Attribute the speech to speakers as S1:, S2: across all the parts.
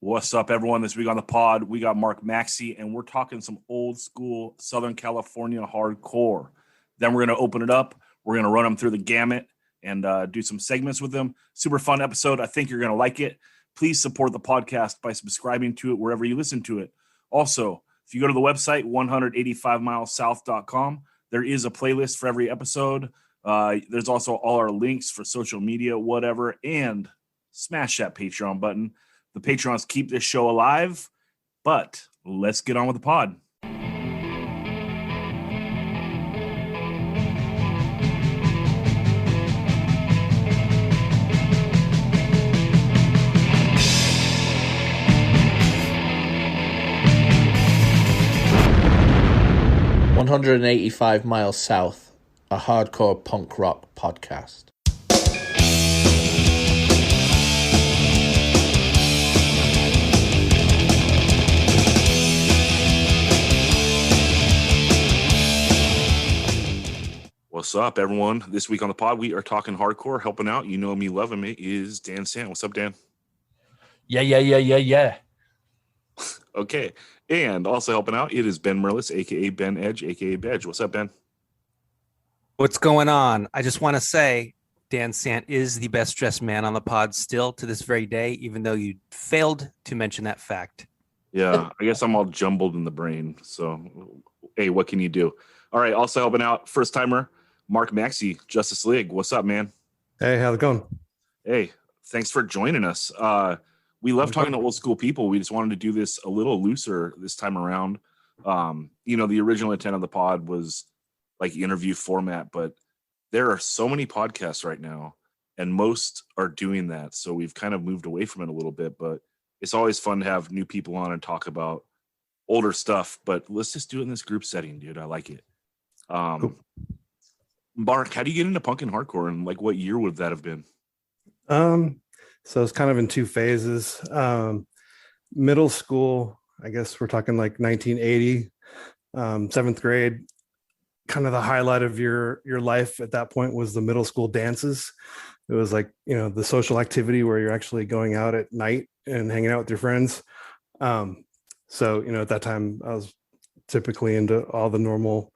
S1: What's up, everyone? This week on the pod, we got Marc, Maxey, and we're talking some old school Southern California hardcore. Then we're going to open it up. We're going to run them through the gamut and do some segments with them. Super fun episode. I think you're going to like it. Please support the podcast by subscribing to it wherever you listen to it. Also, if you go to the website, 185milessouth.com, there is a playlist for every episode. There's also all our links for social media, whatever, and smash that Patreon button. The Patrons keep this show alive, but let's get on with the pod.
S2: "185 Miles South," a hardcore punk rock podcast.
S1: What's up, everyone? This week on the pod, we are talking hardcore, helping out. You know me, loving me, is Dan Sant. What's up, Dan?
S3: Yeah.
S1: Okay. And also helping out, it is Ben Merlis, a.k.a. Ben Edge, a.k.a. Bedge. What's up, Ben?
S3: What's going on? I just want to say Dan Sant is the best dressed man on the pod still to this very day, even though you failed to mention that fact.
S1: Yeah, I guess I'm all jumbled in the brain. So, hey, what can you do? All right, also helping out, first timer, Marc, Maxey, Justice League. What's up, man?
S4: Hey, how's it going?
S1: Hey, thanks for joining us. We love talking to old school people. We just wanted to do this a little looser this time around. The original intent of the pod was like interview format, but there are so many podcasts right now, and most are doing that. So we've kind of moved away from it a little bit, but it's always fun to have new people on and talk about older stuff. But let's just do it in this group setting, dude. I like it. Cool. Marc, how do you get into punk and hardcore, and like what year would that have been?
S4: So it's kind of in two phases. Middle school, I guess we're talking like 1980, seventh grade. Kind of the highlight of your life at that point was the middle school dances. It was like, the social activity where you're actually going out at night and hanging out with your friends. So at that time I was typically into all the normal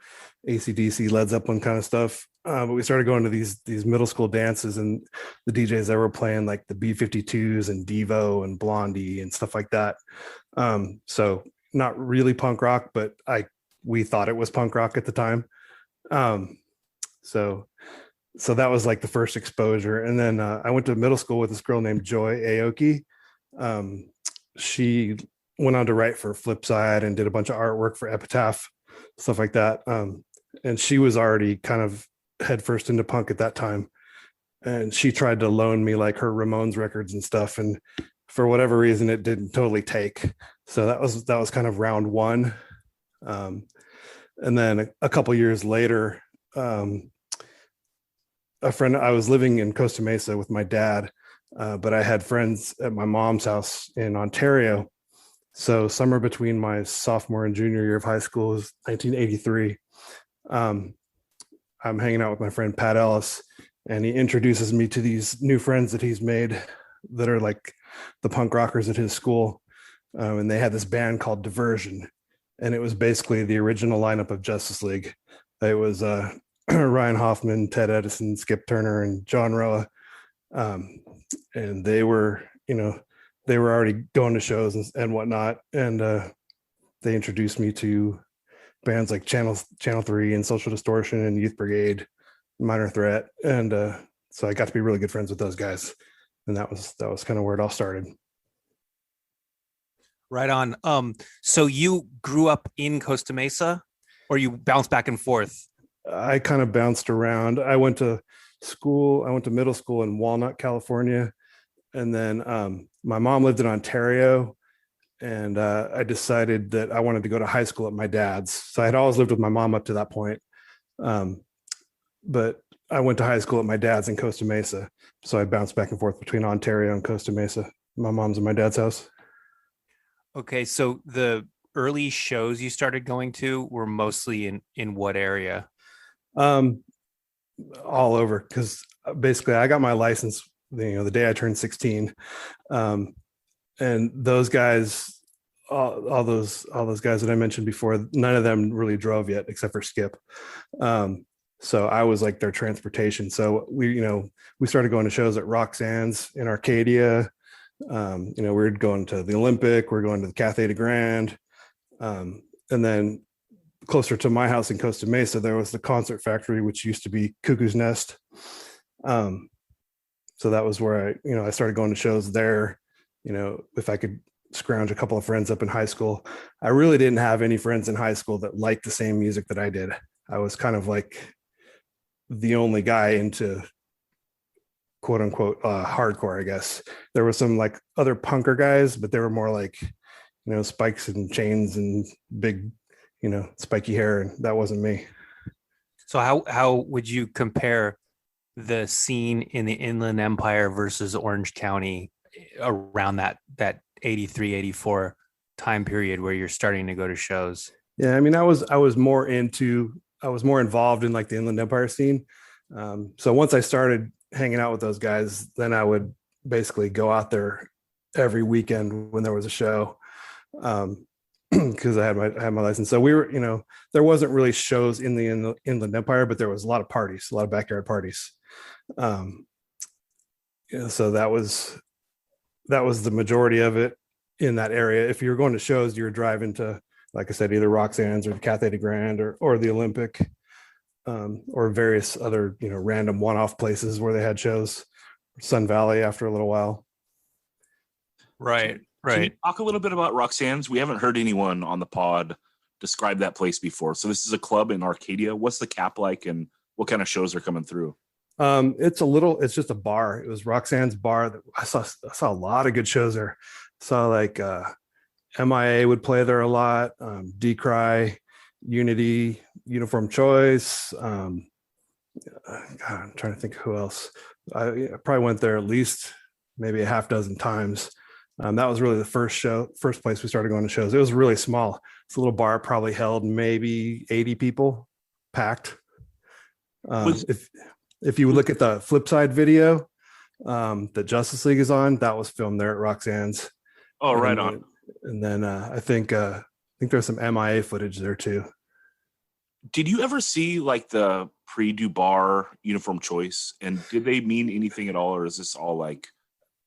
S4: AC/DC, Led Zeppelin kind of stuff. But we started going to these middle school dances, and the DJs that were playing like the B-52s and Devo and Blondie and stuff like that. So not really punk rock, but we thought it was punk rock at the time. So that was like the first exposure. And then I went to middle school with this girl named Joy Aoki. She went on to write for Flipside and did a bunch of artwork for Epitaph, stuff like that. And she was already kind of headfirst into punk at that time. And she tried to loan me like her Ramones records and stuff. And for whatever reason, it didn't totally take. So that was kind of round one. And then a couple years later, a friend, I was living in Costa Mesa with my dad, but I had friends at my mom's house in Ontario. So summer between my sophomore and junior year of high school is 1983. I'm hanging out with my friend Pat Ellis, and he introduces me to these new friends that he's made that are like the punk rockers at his school. And they had this band called Diversion, and it was basically the original lineup of Justice League. It was Ryan Hoffman, Ted Edison, Skip Turner, and John Roa. And they were already going to shows and whatnot. And they introduced me to bands like Channel 3 and Social Distortion and Youth Brigade, Minor Threat. And so I got to be really good friends with those guys. And that was kind of where it all started.
S3: Right on. So you grew up in Costa Mesa, or you bounced back and forth?
S4: I kind of bounced around. I went to middle school in Walnut, California. And then my mom lived in Ontario, and I decided that I wanted to go to high school at my dad's. So I had always lived with my mom up to that point. But I went to high school at my dad's in Costa Mesa. So I bounced back and forth between Ontario and Costa Mesa, my mom's and my dad's house.
S3: Okay, so the early shows you started going to were mostly in what area?
S4: All over, because basically I got my license, the day I turned 16. and those guys, all those guys that I mentioned before, none of them really drove yet except for Skip. So I was like their transportation. So we started going to shows at Roxanne's in Arcadia. We were going to the Olympic, we are going to the Cathay de Grande. And then closer to my house in Costa Mesa, there was the Concert Factory, which used to be Cuckoo's Nest. So that was where I started going to shows there. If I could scrounge a couple of friends up in high school. I really didn't have any friends in high school that liked the same music that I did. I was kind of like the only guy into quote unquote hardcore, I guess. There were some like other punker guys, but they were more like, spikes and chains and big, spiky hair. And that wasn't me. So
S3: how would you compare the scene in the Inland Empire versus Orange County around that 83, 84 time period where you're starting to go to shows?
S4: Yeah. I mean, I was more involved in like the Inland Empire scene. So once I started hanging out with those guys, then I would basically go out there every weekend when there was a show. Because I had my license. So we were, there wasn't really shows in the Inland Empire, but there was a lot of parties, a lot of backyard parties. So that was the majority of it in that area. If you were going to shows, you were driving to, like I said, either Roxanne's or the Cathay de Grande or the Olympic, or various other, random one-off places where they had shows. Sun Valley after a little while.
S3: Right.
S1: Can you talk a little bit about Roxanne's? We haven't heard anyone on the pod describe that place before. So this is a club in Arcadia. What's the cap like, and what kind of shows are coming through?
S4: It's just a bar. It was Roxanne's bar that I saw a lot of good shows there. Saw like MIA would play there a lot. Decry, Unity, Uniform Choice. God, I'm trying to think who else. I probably went there at least maybe a half dozen times. That was really the first place we started going to shows. It was really small. It's a little bar, probably held maybe 80 people, packed. If you would look at the flip side video that Justice League is on, that was filmed there at Roxanne's.
S1: Oh, right on.
S4: And then I think there's some MIA footage there too.
S1: Did you ever see like the pre-Dubar Uniform Choice, and did they mean anything at all, or is this all like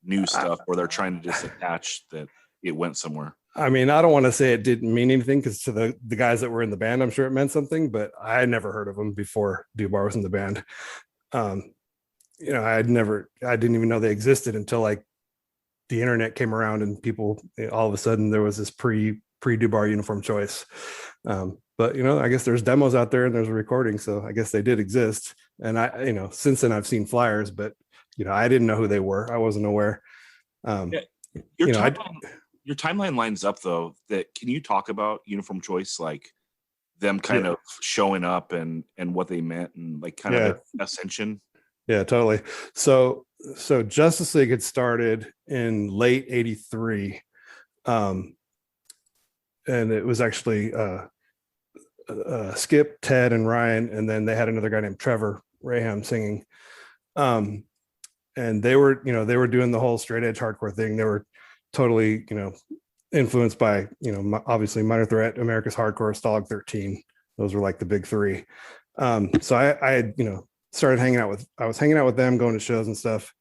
S1: new stuff where they're trying to just attach that it went somewhere?
S4: I mean, I don't want to say it didn't mean anything, because to the guys that were in the band, I'm sure it meant something, but I had never heard of them before Dubar was in the band. I didn't even know they existed until like the internet came around and people, all of a sudden there was this pre-Dubar Uniform Choice. But I guess there's demos out there and there's a recording, so I guess they did exist. And I, since then I've seen flyers, but I didn't know who they were. I wasn't aware.
S1: Your timeline lines up though. That can you talk about Uniform Choice, like them kind of showing up and what they meant, and like kind of their ascension?
S4: Yeah, totally. So Justice League had started in late '83, and it was actually Skip, Ted, and Ryan, and then they had another guy named Trevor Raham singing. And they were doing the whole straight edge hardcore thing. They were totally, influenced by, obviously Minor Threat, America's Hardcore, Stalag 13. Those were like the big three. So I had, started hanging out with them, going to shows and stuff,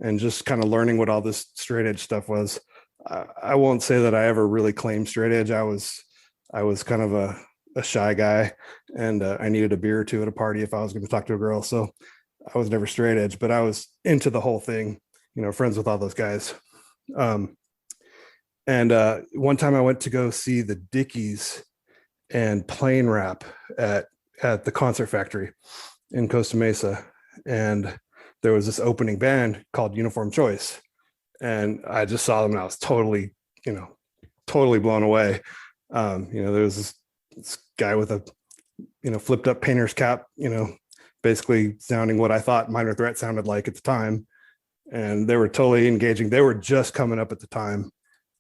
S4: and just kind of learning what all this straight edge stuff was. I won't say that I ever really claimed straight edge. I was kind of a shy guy, and I needed a beer or two at a party if I was going to talk to a girl. So I was never straight edge, but I was into the whole thing, friends with all those guys. And one time I went to go see the Dickies and Plane Rap at the Concert Factory in Costa Mesa. And there was this opening band called Uniform Choice. And I just saw them and I was totally blown away. There was this guy with a, flipped up painter's cap, basically sounding what I thought Minor Threat sounded like at the time. And they were totally engaging. They were just coming up at the time.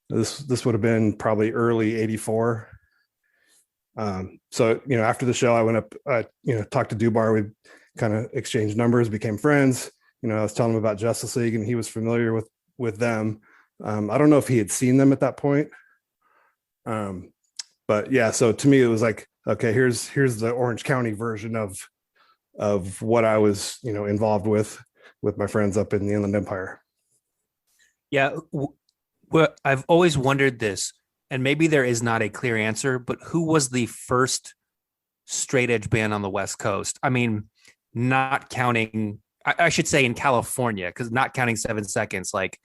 S4: This would have been probably early '84. So, after the show, I went up, talked to Dubar. We kind of exchanged numbers, became friends. I was telling him about Justice League, and he was familiar with them. I don't know if he had seen them at that point. But yeah, so to me, it was like, okay, here's the Orange County version of what I was, involved with my friends up in the Inland Empire.
S3: Yeah. Well, I've always wondered this, and maybe there is not a clear answer, but who was the first straight edge band on the West Coast? I mean, not counting, I should say in California, because not counting 7 Seconds, like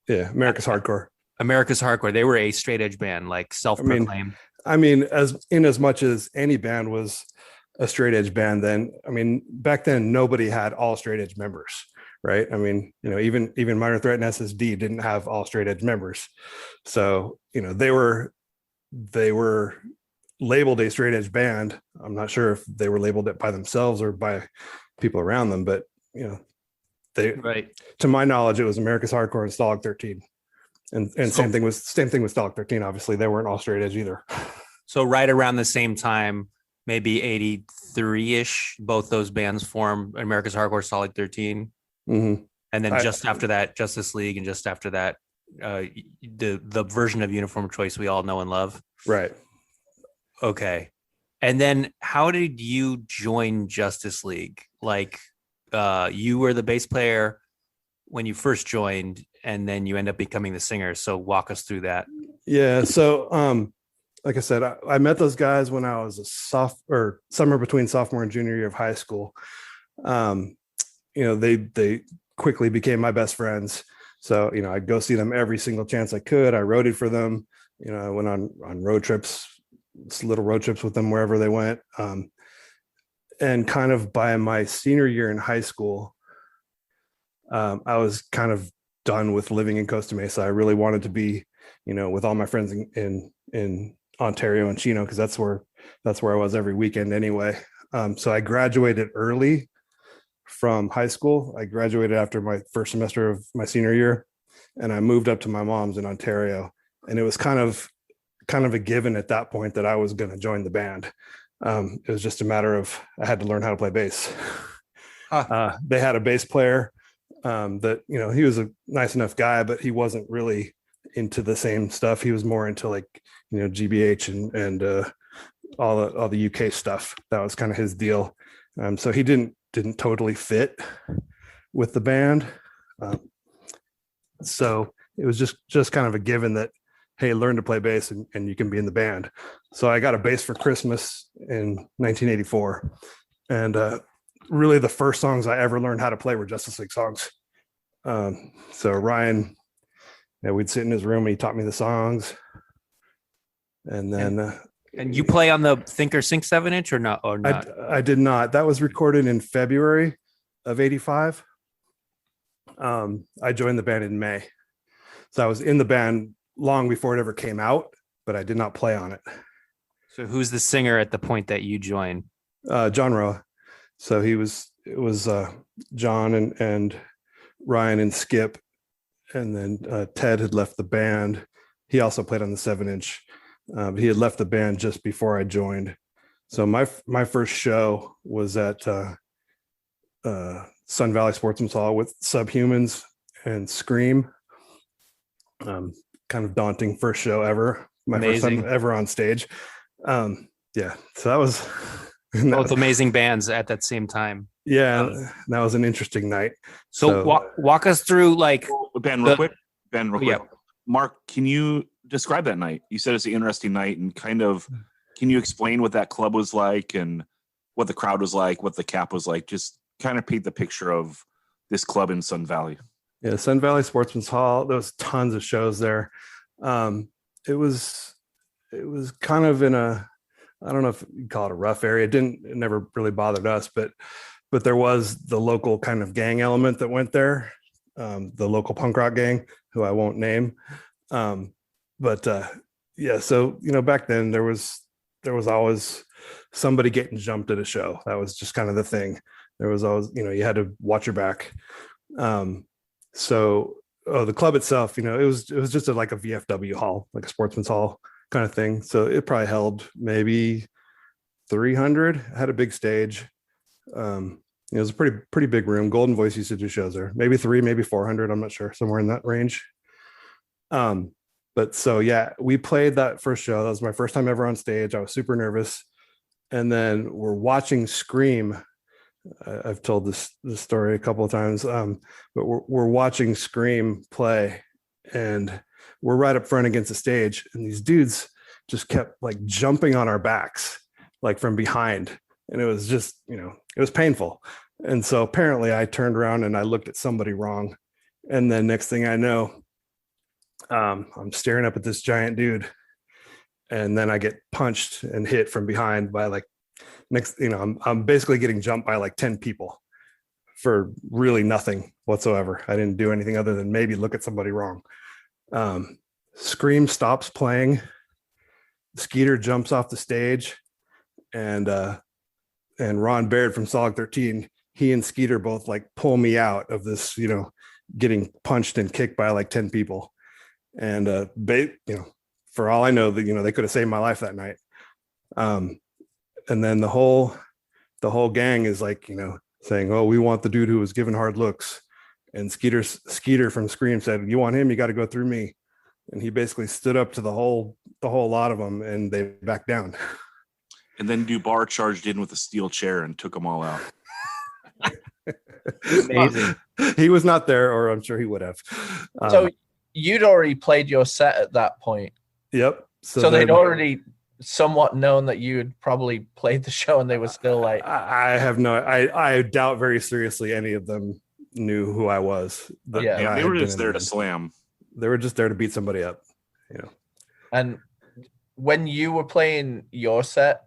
S4: Yeah, America's Hardcore.
S3: America's Hardcore, they were a straight edge band, like self-proclaimed.
S4: I mean, as much as any band was a straight edge band, then I mean, back then nobody had all straight edge members, right? I mean, even Minor Threat and SSD didn't have all straight edge members, so they were labeled a straight edge band. I'm not sure if they were labeled it by themselves or by people around them, but they,
S3: right.
S4: To my knowledge, it was America's Hardcore and Stalag 13. And same thing with Stalag 13. Obviously, they weren't all straight edge either.
S3: So right around the same time, maybe 83-ish, both those bands formed America's Hardcore, Stalag 13.
S4: Mm-hmm.
S3: And then just after that, Justice League, and just after that, the version of Uniform Choice we all know and love.
S4: Right.
S3: Okay. And then how did you join Justice League? Like, you were the bass player when you first joined, and then you end up becoming the singer. So walk us through that. Yeah.
S4: So, like I said, I met those guys when I was summer between sophomore and junior year of high school. They quickly became my best friends. So, I'd go see them every single chance I could. I roaded for them. I went on road trips, little road trips with them wherever they went. And kind of by my senior year in high school, I was kind of done with living in Costa Mesa. I really wanted to be, with all my friends in Ontario and Chino, because that's where I was every weekend anyway. So I graduated early from high school. I graduated after my first semester of my senior year, and I moved up to my mom's in Ontario. And it was kind of a given at that point that I was going to join the band. It was just a matter of I had to learn how to play bass. They had a bass player that, he was a nice enough guy, but he wasn't really into the same stuff. He was more into like, GBH and all the UK stuff. That was kind of his deal. So he didn't totally fit with the band. So it was just kind of a given that, hey, learn to play bass and you can be in the band. So I got a bass for Christmas in 1984. And really the first songs I ever learned how to play were Justice League songs. So Ryan, we'd sit in his room and he taught me the songs. And then
S3: and you play on the Thinker Sync 7-inch or not?
S4: I did not. That was recorded in February of 85. I joined the band in May. So I was in the band long before it ever came out, but I did not play on it.
S3: So who's the singer at the point that you joined?
S4: John Roa. So it was John and Ryan and Skip, and then Ted had left the band. He also played on the 7-inch. He had left the band just before I joined. So my first show was at Sun Valley Sportsman's Hall with Subhumans and Scream. Kind of daunting first show ever. My
S3: Amazing.
S4: first time ever on stage. Yeah, so that was
S3: both amazing bands at that same time.
S4: Yeah, that was an interesting night.
S3: So walk us through like
S1: Ben, real quick. Marc, can you describe that night? You said it's an interesting night, and kind of, can you explain what that club was like and what the crowd was like, what the cap was like? Just kind of paint the picture of this club in Sun Valley.
S4: Yeah, Sun Valley Sportsman's Hall. There was tons of shows there. It was kind of in a, I don't know if you call it a rough area. It never really bothered us, but there was the local kind of gang element that went there. The local punk rock gang, who I won't name. Yeah, so, back then there was always somebody getting jumped at a show. That was just kind of the thing. There was always, you had to watch your back. So the club itself, it was just like a VFW hall, like a sportsman's hall kind of thing. So it probably held maybe 300. It had a big stage. It was a pretty big room. Golden Voice used to do shows there. Maybe 400. I'm not sure. Somewhere in that range. But so yeah, we played that first show. That was my first time ever on stage. I was super nervous. And then we're watching Scream. I've told this story a couple of times, but we're watching Scream play, and we're right up front against the stage, and these dudes just kept like jumping on our backs, like from behind, and it was just, it was painful. And so apparently I turned around and I looked at somebody wrong, and then next thing I know, I'm staring up at this giant dude, and then I get punched and hit from behind by like I'm basically getting jumped by like 10 people for really nothing whatsoever. I didn't do anything other than maybe look at somebody wrong. Scream stops playing. Skeeter jumps off the stage, and Ron Baird from Solid 13, he and Skeeter both like pull me out of this, getting punched and kicked by like 10 people. And for all I know, that they could have saved my life that night. And then the whole gang is like, saying, "Oh, we want the dude who was given hard looks." And Skeeter from Scream said, "You want him? You got to go through me." And he basically stood up to the whole lot of them, and they backed down.
S1: And then Dubar charged in with a steel chair and took them all out.
S2: Amazing.
S4: He was not there, or I'm sure he would have.
S2: So you'd already played your set at that point.
S4: Yep.
S2: So they'd already somewhat known that you had probably played the show, and they were still like,
S4: I doubt very seriously any of them knew who I was.
S1: They were just there to slam.
S4: They were just there to beat somebody up.
S2: And when you were playing your set,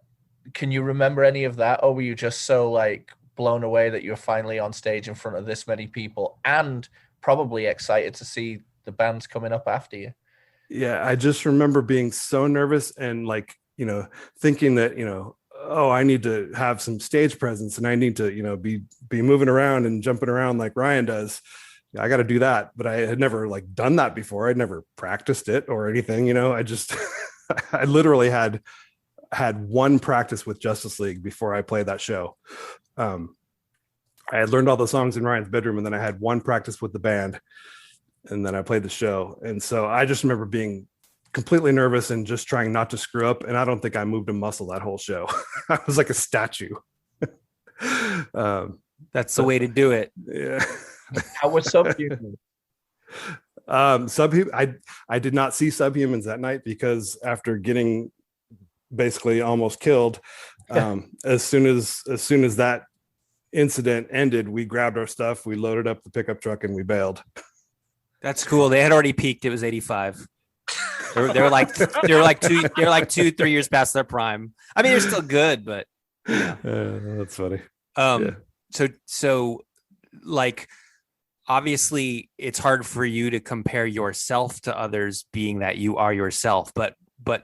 S2: can you remember any of that, or were you just so like blown away that you were finally on stage in front of this many people and probably excited to see the bands coming up after you?
S4: Yeah, I just remember being so nervous and like, thinking that, oh, I need to have some stage presence, and I need to, be moving around and jumping around like Ryan does. I got to do that. But I had never like done that before. I'd never practiced it or anything, I just, I literally had one practice with Justice League before I played that show. I had learned all the songs in Ryan's bedroom, and then I had one practice with the band, and then I played the show. And so I just remember being completely nervous and just trying not to screw up. And I don't think I moved a muscle that whole show. I was like a statue.
S3: That's the way to do it.
S4: Yeah.
S2: How was Subhuman?
S4: I did not see Subhumans that night, because after getting basically almost killed, as soon as that incident ended, we grabbed our stuff, we loaded up the pickup truck, and we bailed.
S3: That's cool. They had already peaked. It was 85. They were like 2-3 years past their prime. I mean, they're still good, but
S4: that's funny.
S3: So like, obviously it's hard for you to compare yourself to others, being that you are yourself, but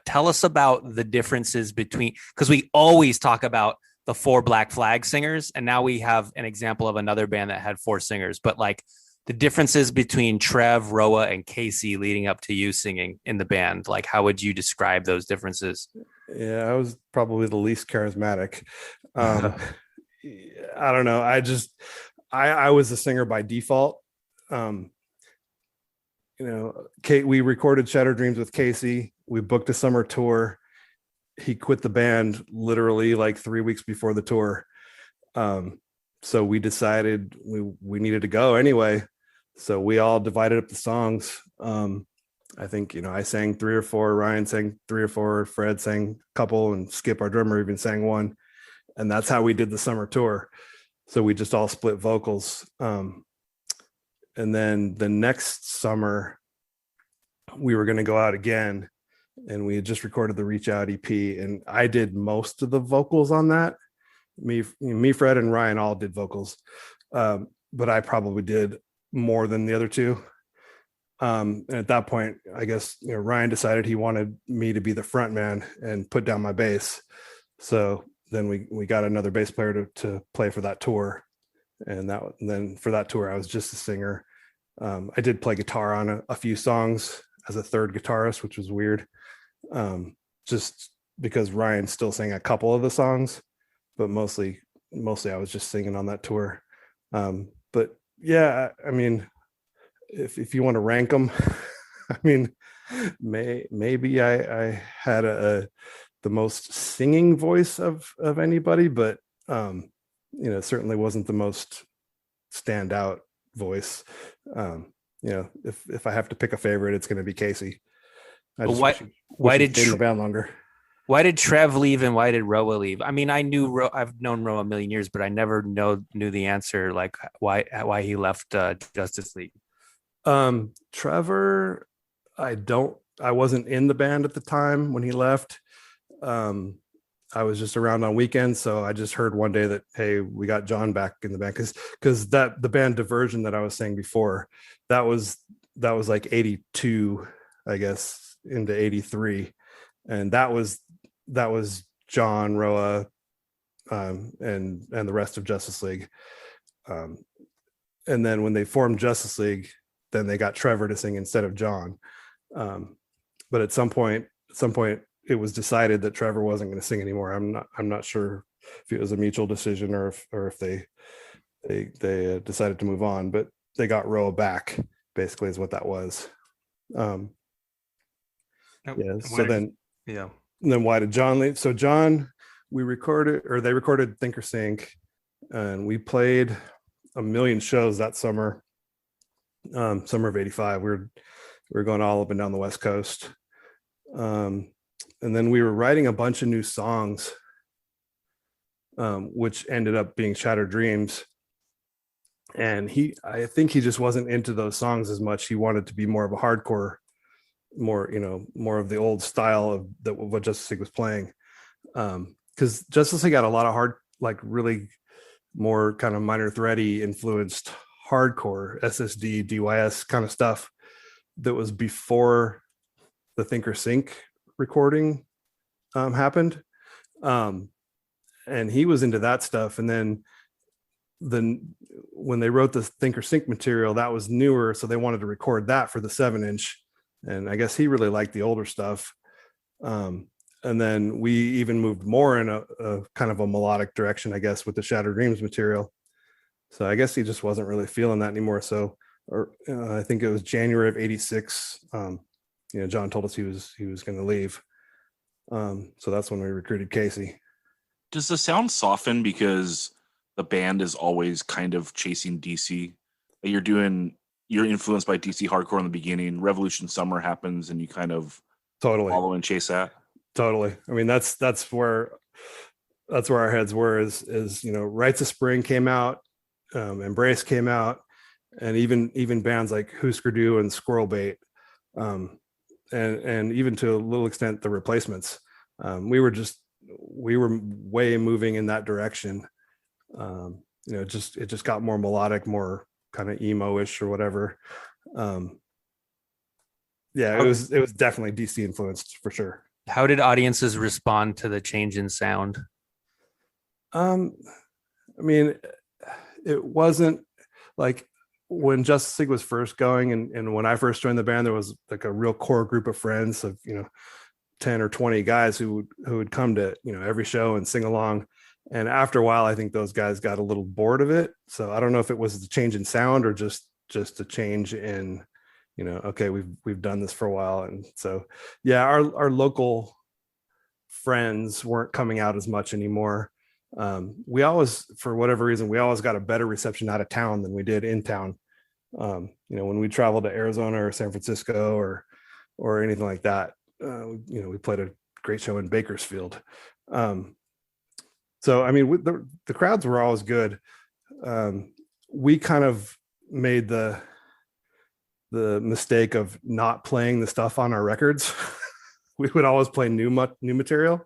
S3: tell us about the differences between, because we always talk about the 4 Black Flag singers, and now we have an example of another band that had 4 singers, but like the differences between Trev, Roa, and Casey leading up to you singing in the band. Like, how would you describe those differences?
S4: Yeah, I was probably the least charismatic. I don't know. I was a singer by default. We recorded Shattered Dreams with Casey. We booked a summer tour. He quit the band literally like 3 weeks before the tour. So we decided we needed to go anyway. So we all divided up the songs. I think, I sang 3 or 4, Ryan sang 3 or 4, Fred sang a couple, and Skip, our drummer, even sang 1. And that's how we did the summer tour. So we just all split vocals. And then the next summer, we were going to go out again, and we had just recorded the Reach Out EP, and I did most of the vocals on that. Me, Fred, and Ryan all did vocals, but I probably did more than the other 2. And at that point, I guess Ryan decided he wanted me to be the front man and put down my bass. So then we got another bass player to play for that tour, and then for that tour I was just a singer. I did play guitar on a few songs as a third guitarist, which was weird, just because Ryan still sang a couple of the songs, but mostly I was just singing on that tour. But yeah, I mean, if you want to rank them, I mean, maybe I had the most singing voice of anybody, but certainly wasn't the most standout voice. If I have to pick a favorite, it's going to be Casey. I just
S3: why
S4: wish
S3: did
S4: he stayed in the band longer.
S3: Why did Trev leave and why did Roa leave? I mean, I've known Roa a million years, but I never knew the answer, like why he left Justice League.
S4: Trevor, I wasn't in the band at the time when he left. I was just around on weekends, so I just heard one day that, hey, we got John back in the band, because the band Diversion that I was saying before, that was like 82, I guess, into 83, and that was John, Roa, and the rest of Justice League. And then when they formed Justice League, then they got Trevor to sing instead of John. But at some point, it was decided that Trevor wasn't going to sing anymore. I'm not sure if it was a mutual decision or if they decided to move on, but they got Roa back, basically, is what that was. Then why did John leave? So John, they recorded Think or Sink, and we played a million shows that summer. Summer of 85. We were going all up and down the West Coast. And then we were writing a bunch of new songs, which ended up being Shattered Dreams. And I think he just wasn't into those songs as much. He wanted to be more of a hardcore, more of the old style of what Justice League was playing. Because Justice League got a lot of really more kind of Minor Threat-y influenced hardcore, SSD, DYS kind of stuff that was before the Think or Sink recording happened. And he was into that stuff. And then when they wrote the Think or Sink material, that was newer, so they wanted to record that for the 7-inch. And I guess he really liked the older stuff. And then we even moved more in a kind of a melodic direction, I guess, with the Shattered Dreams material. So I guess he just wasn't really feeling that anymore. So, I think it was January of 86. John told us he was going to leave. So that's when we recruited Casey.
S1: Does the sound soften because the band is always kind of chasing DC? You're influenced by DC hardcore in the beginning. Revolution Summer happens, and you kind of
S4: totally
S1: follow and chase that.
S4: Totally. I mean, that's where our heads were. Is Rites of Spring came out, Embrace came out, and even bands like Husker Du and Squirrel Bait, and even to a little extent the Replacements. We were way moving in that direction. It just got more melodic, more kind of emo-ish or whatever. It was definitely DC influenced for sure.
S3: How did audiences respond to the change in sound?
S4: I mean, it wasn't like when Justice League was first going, and when I first joined the band, there was like a real core group of friends of 10 or 20 guys who would come to every show and sing along. And after a while, I think those guys got a little bored of it. So I don't know if it was the change in sound or just a change in, okay, we've done this for a while. And so, yeah, our local friends weren't coming out as much anymore. We always, for whatever reason, got a better reception out of town than we did in town. When we traveled to Arizona or San Francisco or anything like that, we played a great show in Bakersfield. So, I mean, the crowds were always good. We kind of made the mistake of not playing the stuff on our records. We would always play new material.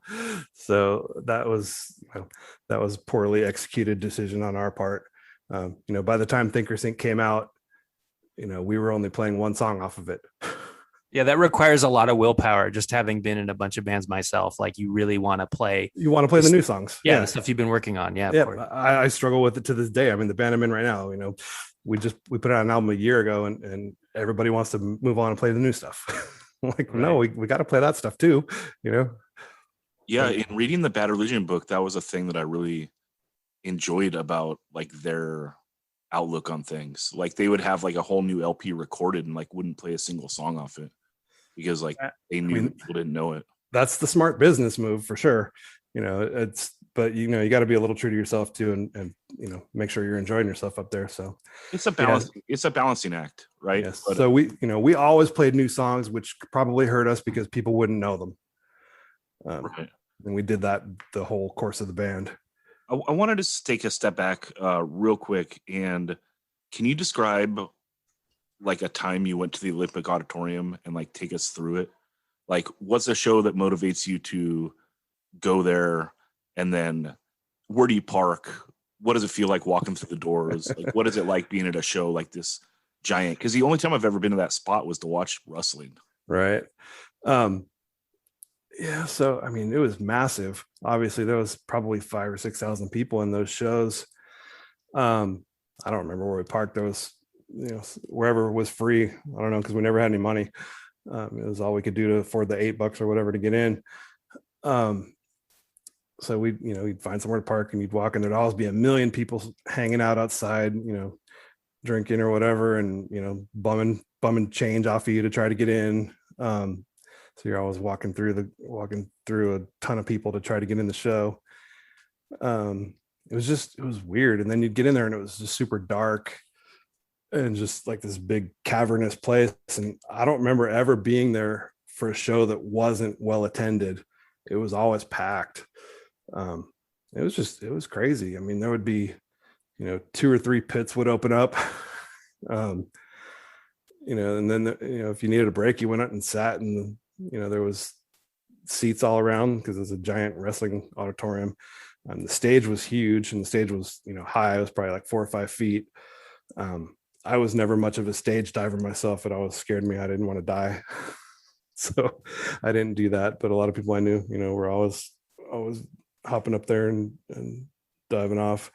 S4: So that was poorly executed decision on our part. By the time Think or Sink came out, we were only playing one song off of it.
S3: Yeah, that requires a lot of willpower. Just having been in a bunch of bands myself, like you really want to play.
S4: You want to play the new songs.
S3: Yeah, the stuff you've been working on. Yeah,
S4: I struggle with it to this day. I mean, the band I'm in right now, we put out an album a year ago, and everybody wants to move on and play the new stuff. Like, right. No, we got to play that stuff too.
S1: Yeah, in reading the Bad Religion book, that was a thing that I really enjoyed about like their outlook on things. Like they would have like a whole new LP recorded and like wouldn't play a single song off it because like they knew that people didn't know it.
S4: That's the smart business move for sure. But you got to be a little true to yourself too, and make sure you're enjoying yourself up there. So
S1: it's a balance. Yeah. It's a balancing act, right?
S4: Yes. But, so we always played new songs, which probably hurt us because people wouldn't know them. Right. And we did that the whole course of the band.
S1: I wanted to take a step back real quick. And can you describe like a time you went to the Olympic Auditorium and like take us through it? Like, what's a show that motivates you to go there? And then where do you park? What does it feel like walking through the doors? Like, what is it like being at a show like this giant? Because the only time I've ever been to that spot was to watch wrestling.
S4: Right. Yeah. So, I mean, it was massive. Obviously, there was probably 5,000 or 6,000 people in those shows. I don't remember where we parked. There was, wherever was free. I don't know, because we never had any money. It was all we could do to afford the $8 or whatever to get in. So we'd find somewhere to park and you'd walk in. There'd always be a million people hanging out outside, drinking or whatever, and bumming change off of you to try to get in. So you're always walking through a ton of people to try to get in the show. It was weird. And then you'd get in there and it was just super dark and just like this big cavernous place. And I don't remember ever being there for a show that wasn't well attended. It was always packed. It was crazy. I mean, there would be, 2 or 3 pits would open up, and then, if you needed a break, you went out and sat, and, there was seats all around because it was a giant wrestling auditorium. The stage was huge, and the stage was, high. It was probably like 4 or 5 feet. I was never much of a stage diver myself. It always scared me. I didn't want to die. So I didn't do that. But a lot of people I knew, were always hopping up there and diving off.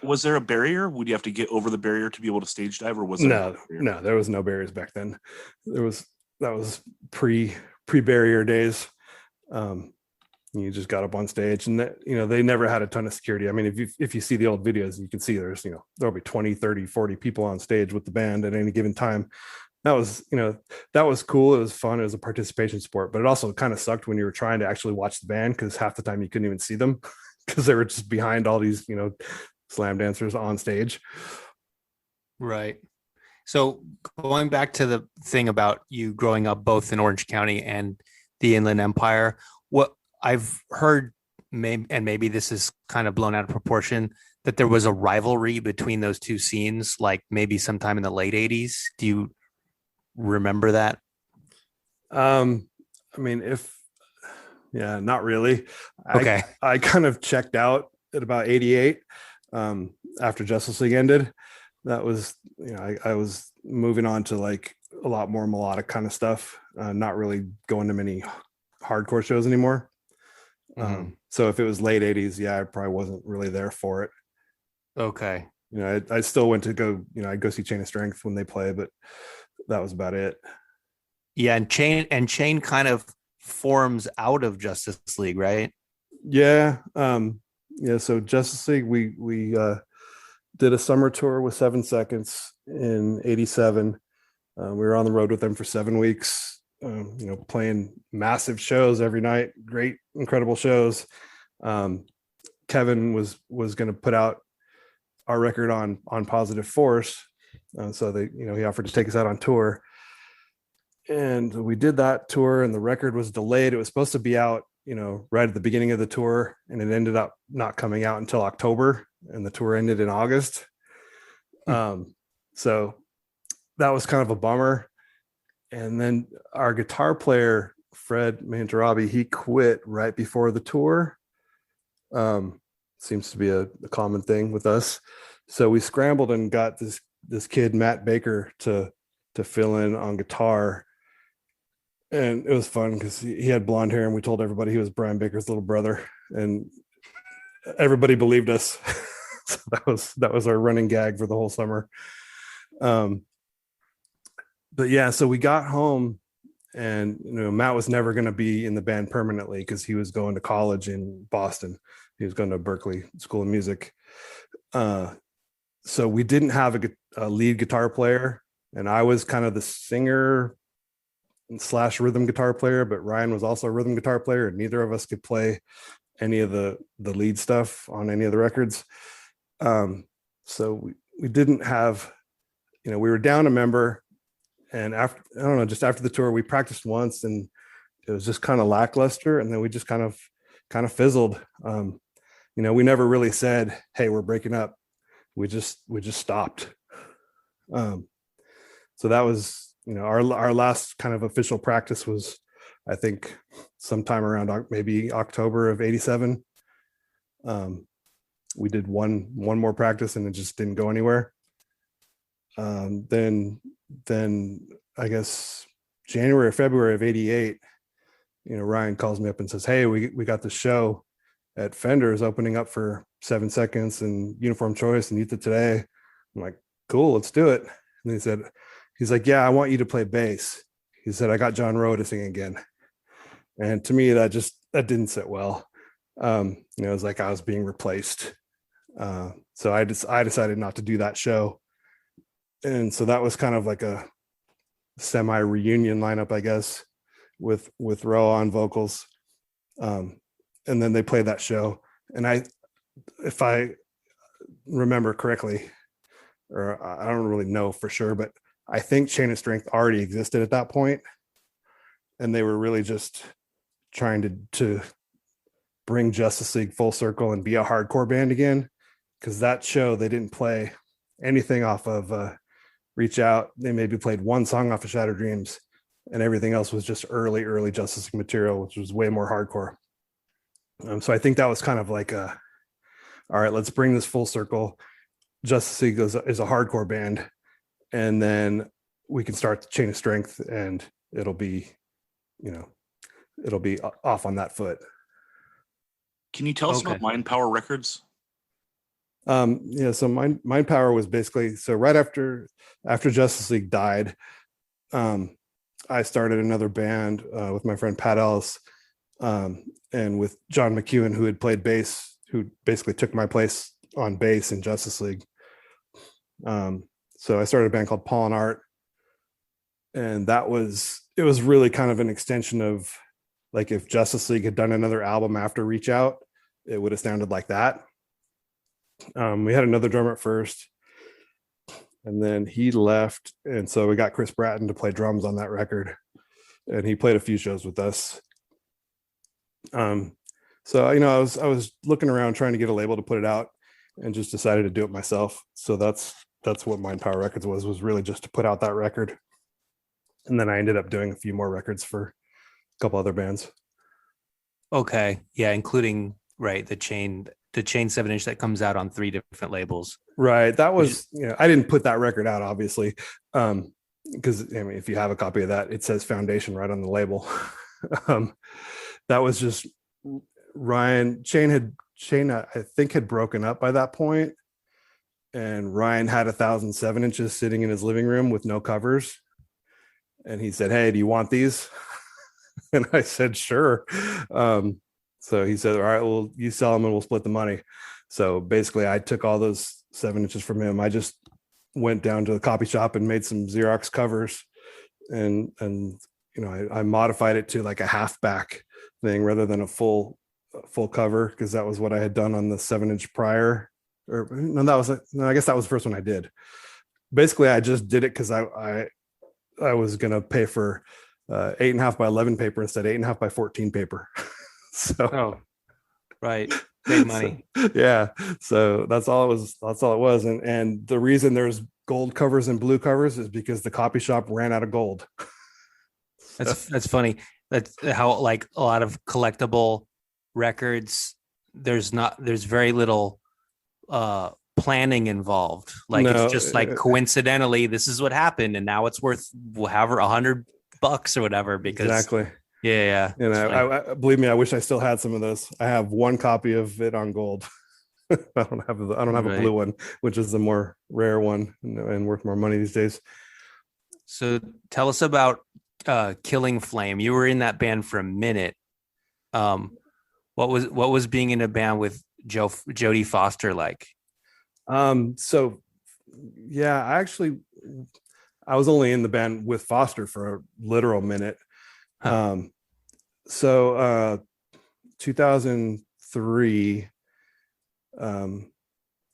S1: Was there a barrier? Would you have to get over the barrier to be able to stage dive, or was
S4: there no, there was no barriers back then. That was pre-barrier days. You just got up on stage, and they never had a ton of security. I mean, if you see the old videos, you can see there's, there'll be 20, 30, 40 people on stage with the band at any given time. That was cool. It was fun. It was a participation sport, but it also kind of sucked when you were trying to actually watch the band, because half the time you couldn't even see them because they were just behind all these, slam dancers on stage.
S3: Right. So going back to the thing about you growing up both in Orange County and the Inland Empire, what I've heard, maybe this is kind of blown out of proportion, that there was a rivalry between those two scenes, like maybe sometime in the late 80s. Do you remember that?
S4: I mean, not really.
S3: Okay.
S4: I kind of checked out at about 88 after Justice League ended. That was, I was moving on to like a lot more melodic kind of stuff, not really going to many hardcore shows anymore. Mm-hmm. So if it was late 80s, I probably wasn't really there for it.
S3: Okay.
S4: I still went to go, I'd go see Chain of Strength when they play, but that was about it.
S3: Yeah. And Chain kind of forms out of Justice League, right?
S4: Yeah. So Justice League, we did a summer tour with 7 Seconds in 87. We were on the road with them for 7 weeks, playing massive shows every night, great, incredible shows. Kevin was going to put out our record on Positive Force. So he offered to take us out on tour, and we did that tour, and the record was delayed. It was supposed to be out, right at the beginning of the tour, and it ended up not coming out until October, and the tour ended in August. So that was kind of a bummer. And then our guitar player, Fred Mantarabi, he quit right before the tour. Seems to be a common thing with us. So we scrambled and got this kid, Matt Baker, to fill in on guitar. And it was fun because he had blonde hair, and we told everybody he was Brian Baker's little brother, and everybody believed us. So that was our running gag for the whole summer. But yeah, so we got home, and Matt was never going to be in the band permanently because he was going to college in Boston. He was going to Berklee School of Music. so we didn't have a lead guitar player, and I was kind of the singer / rhythm guitar player, but Ryan was also a rhythm guitar player, and neither of us could play any of the lead stuff on any of the records. So we didn't have, we were down a member, and after, I don't know, just after the tour, we practiced once and it was just kind of lackluster. And then we just kind of fizzled. We never really said, hey, we're breaking up. We just stopped. So that was, our last kind of official practice was, I think, sometime around maybe October of '87. We did one more practice and it just didn't go anywhere. Then I guess January or February of '88, Ryan calls me up and says, hey, we got the show at Fender's opening up for 7 Seconds and Uniform Choice and Youth of Today. I'm like, cool, let's do it. And he's like, yeah, I want you to play bass. He said, I got John Rowe to sing again. And to me, that didn't sit well. It was like I was being replaced. So I decided not to do that show. And so that was kind of like a semi reunion lineup, I guess, with Rowe on vocals. And then they played that show. And if I remember correctly, or I don't really know for sure, but I think Chain of Strength already existed at that point. And they were really just trying to bring Justice League full circle and be a hardcore band again. Because that show, they didn't play anything off of Reach Out. They maybe played one song off of Shattered Dreams, and everything else was just early Justice League material, which was way more hardcore. So I think that was kind of like all right, let's bring this full circle. Justice League is a hardcore band, and then we can start the Chain of Strength, and it'll be off on that foot.
S1: Can you tell us about Mind Power Records?
S4: So Mind Power was basically, so right after Justice League died, I started another band with my friend Pat Ellis, and with John McEwen, who had played bass, who basically took my place on bass in Justice League. So I started a band called Paul and Art, and it was really kind of an extension of, like, if Justice League had done another album after Reach Out, it would have sounded like that. We had another drummer at first, and then he left, and so we got Chris Bratton to play drums on that record, and he played a few shows with us. So I was looking around trying to get a label to put it out, and just decided to do it myself. So that's what Mind Power Records was really just to put out that record, and then I ended up doing a few more records for a couple other bands.
S3: Okay, yeah, including the Chain 7-inch that comes out on 3 different labels.
S4: Right. That was, I didn't put that record out, obviously. Because if you have a copy of that, it says Foundation right on the label. That was just Ryan. Chain, I think, had broken up by that point, and Ryan had 1,000 7-inches sitting in his living room with no covers. And he said, hey, do you want these? And I said, sure. So he said, all right, well, you sell them and we'll split the money. So basically I took all those 7-inches from him. I just went down to the copy shop and made some Xerox covers, and I modified it to like a halfback thing rather than a full cover, because that was what I had done on the 7-inch prior. I guess that was the first one I did. Basically I just did it because I was going to pay for 8.5 by 11 paper instead of 8.5 by 14 paper. So,
S3: right. Big money.
S4: So that's all it was. And the reason there's gold covers and blue covers is because the copy shop ran out of gold.
S3: That's funny. That's how, like, a lot of collectible records, there's very little planning involved. Like, it's just like coincidentally, this is what happened, and now it's worth however $100 or whatever. Because
S4: exactly.
S3: Yeah.
S4: I believe me, I wish I still had some of those. I have one copy of it on gold. I don't have a blue one, which is the more rare one and worth more money these days.
S3: So tell us about Killing Flame. You were in that band for a minute. What was being in a band with Jodie Foster like?
S4: So Yeah, I was only in the band with Foster for a literal minute.
S3: Huh.
S4: 2003,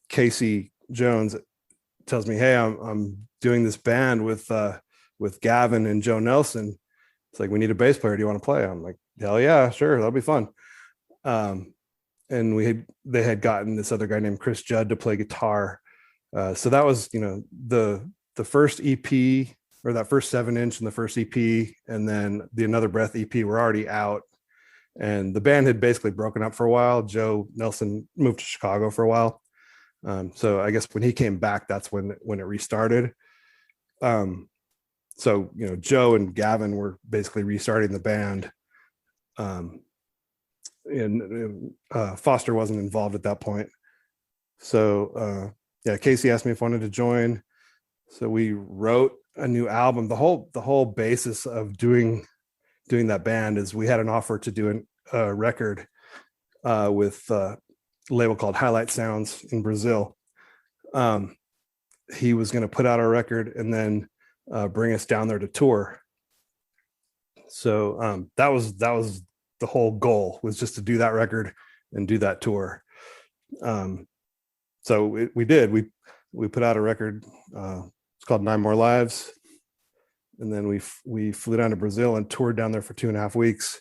S4: Casey Jones tells me, "Hey, I'm doing this band with Gavin and Joe Nelson. It's like, we need a bass player. Do you want to play?" I'm like, "Hell yeah, sure, that'll be fun." And they had gotten this other guy named Chris Judd to play guitar. So that was, the first EP, or that first 7-inch and the first EP, and then the Another Breath EP were already out. And the band had basically broken up for a while. Joe Nelson moved to Chicago for a while. So I guess when he came back, that's when it restarted. So, Joe and Gavin were basically restarting the band. And Foster wasn't involved at that point. So Casey asked me if I wanted to join. So we wrote a new album. The whole basis of doing that band is we had an offer to do a record with a label called Highlight Sounds in Brazil. He was going to put out a record and then bring us down there to tour. So that was the whole goal, was just to do that record and do that tour. So we did. We put out a record. It's called 9 More Lives. And then we flew down to Brazil and toured down there for 2.5 weeks.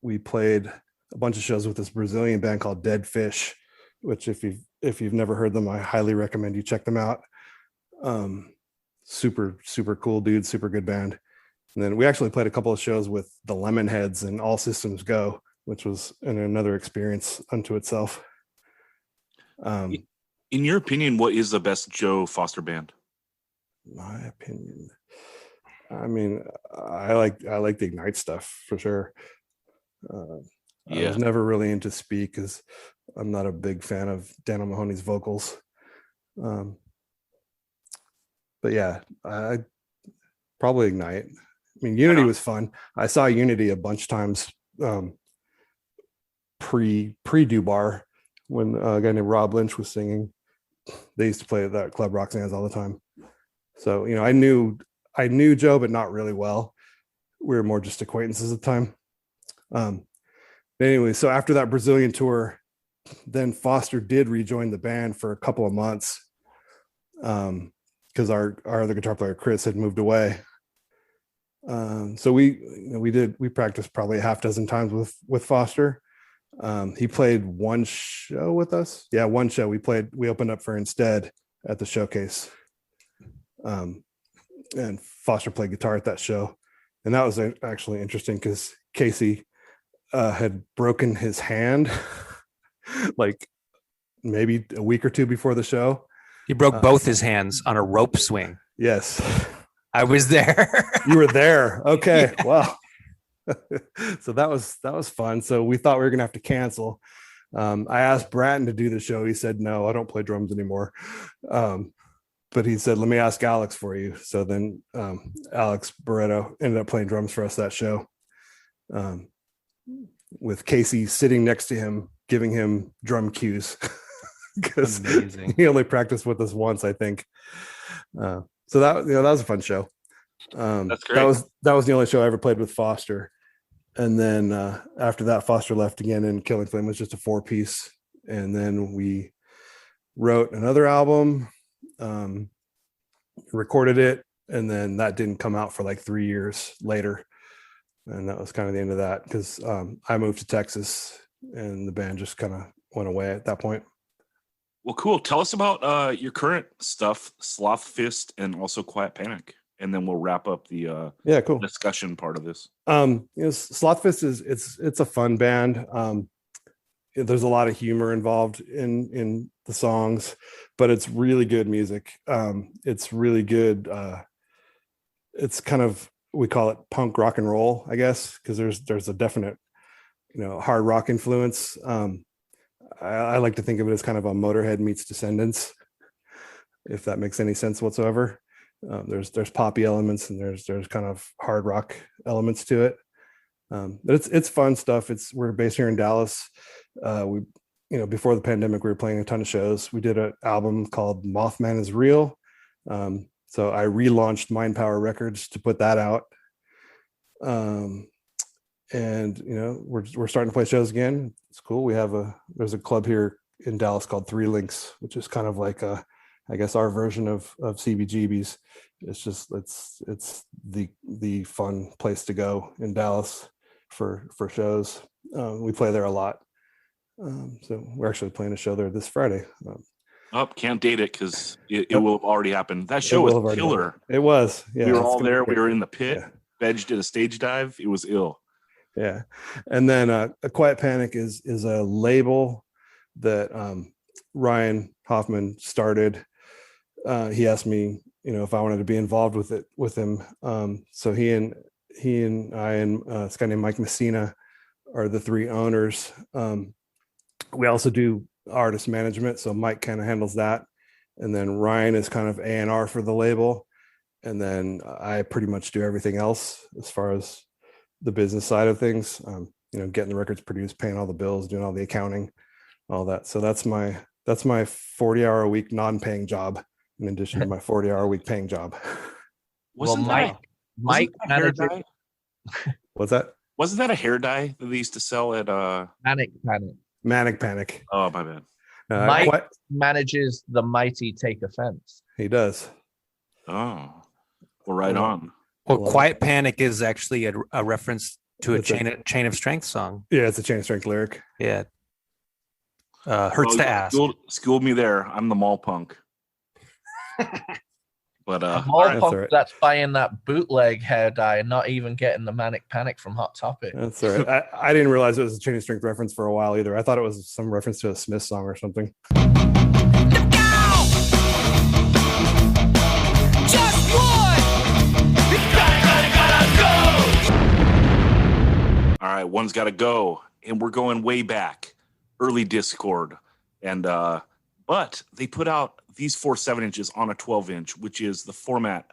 S4: We played a bunch of shows with this Brazilian band called Dead Fish, which if you've never heard them, I highly recommend you check them out. Super, super cool dudes, super good band. And then we actually played a couple of shows with the Lemonheads and All Systems Go, which was another experience unto itself.
S1: In your opinion, what is the best Joe Foster band?
S4: My opinion, I mean, I like the Ignite stuff for sure. I was never really into Speak because I'm not a big fan of Dan O'Mahony's vocals. But yeah, I probably Ignite. I mean, Unity was fun. I saw Unity a bunch of times pre Dubar, when a guy named Rob Lynch was singing. They used to play at that Club Roxanne's all the time. So, I knew Joe, but not really well. We were more just acquaintances at the time. Anyway, so after that Brazilian tour, then Foster did rejoin the band for a couple of months, because our other guitar player Chris had moved away. So we practiced probably a half dozen times with Foster. He played one show with us. Yeah, one show. We opened up for Instead at the showcase. And Foster played guitar at that show. And that was actually interesting because Casey had broken his hand like maybe a week or two before the show.
S3: He broke both his hands on a rope swing.
S4: Yes.
S3: I was there.
S4: You were there. Okay.
S3: Yeah.
S4: Wow. So that was fun. So we thought we were gonna have to cancel. I asked Bratton to do the show. He said, "No, I don't play drums anymore." But he said, "Let me ask Alex for you." So then Alex Barreto ended up playing drums for us that show, with Casey sitting next to him, giving him drum cues, because he only practiced with us once, I think. So that was a fun show.
S1: That's great.
S4: That was the only show I ever played with Foster. And then after that, Foster left again, and Killing Flame was just a 4-piece. And then we wrote another album, recorded it, and then that didn't come out for like 3 years later. And that was kind of the end of that, because I moved to Texas and the band just kind of went away at that point.
S1: Well, cool. Tell us about your current stuff, Sloth Fist and also Quiet Panic. And then we'll wrap up the
S4: cool
S1: discussion part of this.
S4: Sloth Fist it's a fun band. There's a lot of humor involved in the songs, but it's really good music. It's really good. It's kind of, we call it punk rock and roll, I guess, because there's a definite, hard rock influence. I like to think of it as kind of a Motorhead meets Descendants, if that makes any sense whatsoever. There's poppy elements and there's kind of hard rock elements to it. But it's fun stuff. We're based here in Dallas. before the pandemic, we were playing a ton of shows. We did an album called Mothman is Real. So I relaunched Mind Power Records to put that out. And we're starting to play shows again. It's cool. There's a club here in Dallas called Three Links, which is kind of like I guess our version of CBGB's. It's the fun place to go in Dallas for shows. We play there a lot. So we're actually playing a show there this Friday.
S1: Can't date it because it will have already happened. That show was killer.
S4: It was. Yeah,
S1: we were all there. We were in the pit. Yeah. Bedge did a stage dive. It was ill.
S4: Yeah. And then A Quiet Panic is a label that Ryan Hoffman started. He asked me, if I wanted to be involved with him. So he and I and this guy named Mike Messina are the three owners. We also do artist management, so Mike kind of handles that, and then Ryan is kind of A&R for the label, and then I pretty much do everything else as far as the business side of things. Getting the records produced, paying all the bills, doing all the accounting, all that. So that's my 40-hour a week non-paying job in addition to my 40-hour a week paying job.
S2: Mike manager.
S4: What's that?
S1: Wasn't that a hair dye that they used to sell at
S4: Manic Panic?
S1: Oh, my bad.
S2: Mike manages the Mighty Take Offense.
S4: He does.
S1: Oh, well, right on.
S3: Well, Quiet Panic is actually a reference to a Chain of Strength song.
S4: Yeah, it's a Chain of Strength lyric.
S3: Yeah. Hurts to ask.
S1: Schooled me there. I'm the mall punk. But
S2: mall punk that's buying that bootleg hair dye and not even getting the Manic Panic from Hot Topic.
S4: That's all right. I didn't realize it was a Chain of Strength reference for a while either. I thought it was some reference to a Smith song or something.
S5: Just one. Gotta go.
S1: All right, one's got to go, and we're going way back, early Discord, and but they put out these 4 7-inches on a 12-inch, which is the format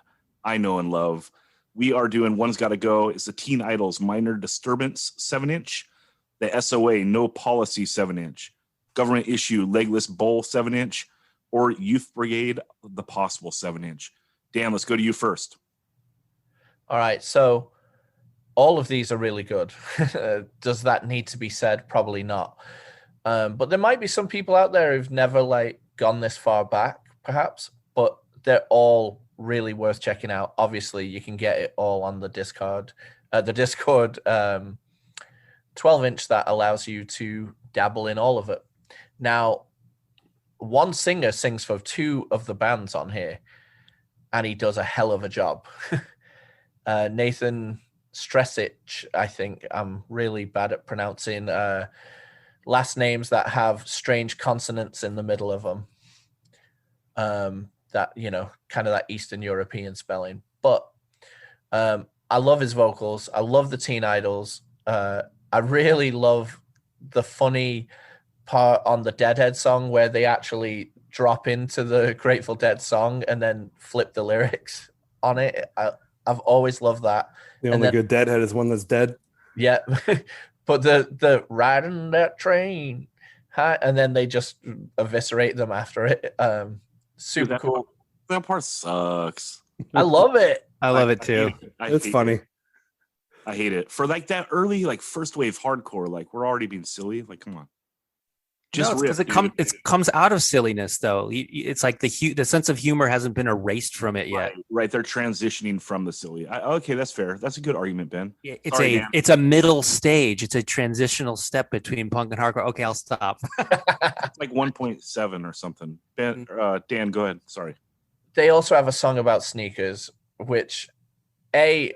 S1: I know and love. We are doing One's Gotta Go. It's the Teen Idols Minor Disturbance 7-inch, the SOA No Policy 7-inch, Government Issue Legless Bowl 7-inch, or Youth Brigade The Possible 7-inch. Dan, let's go to you first.
S2: All right, so all of these are really good. Does that need to be said? Probably not. But there might be some people out there who've never gone this far back, perhaps, but they're all really worth checking out. Obviously, you can get it all on the Discord 12-inch that allows you to dabble in all of it. Now, one singer sings for 2 of the bands on here, and he does a hell of a job. Nathan Stresic, I think. I'm really bad at pronouncing last names that have strange consonants in the middle of them. That, kind of that Eastern European spelling. But I love his vocals. I love the Teen Idols. I really love the funny part on the Deadhead song where they actually drop into the Grateful Dead song and then flip the lyrics on it. I've always loved that.
S4: The only good Deadhead is one that's dead.
S2: Yeah. But the riding that train, and then they just eviscerate them after it. Super cool.
S1: That part sucks.
S2: I love it.
S3: I love it too.
S4: It's funny.
S1: I hate it. For that early first wave hardcore, we're already being silly. Come on.
S3: Just because it comes out of silliness though. It's like the sense of humor hasn't been erased from it yet.
S1: Right. They're transitioning from the silly. Okay, that's fair. That's a good argument, Ben.
S3: It's a middle stage. It's a transitional step between punk and hardcore. Okay, I'll stop.
S1: It's 1.7 or something. Ben, Dan, go ahead. Sorry.
S2: They also have a song about sneakers, which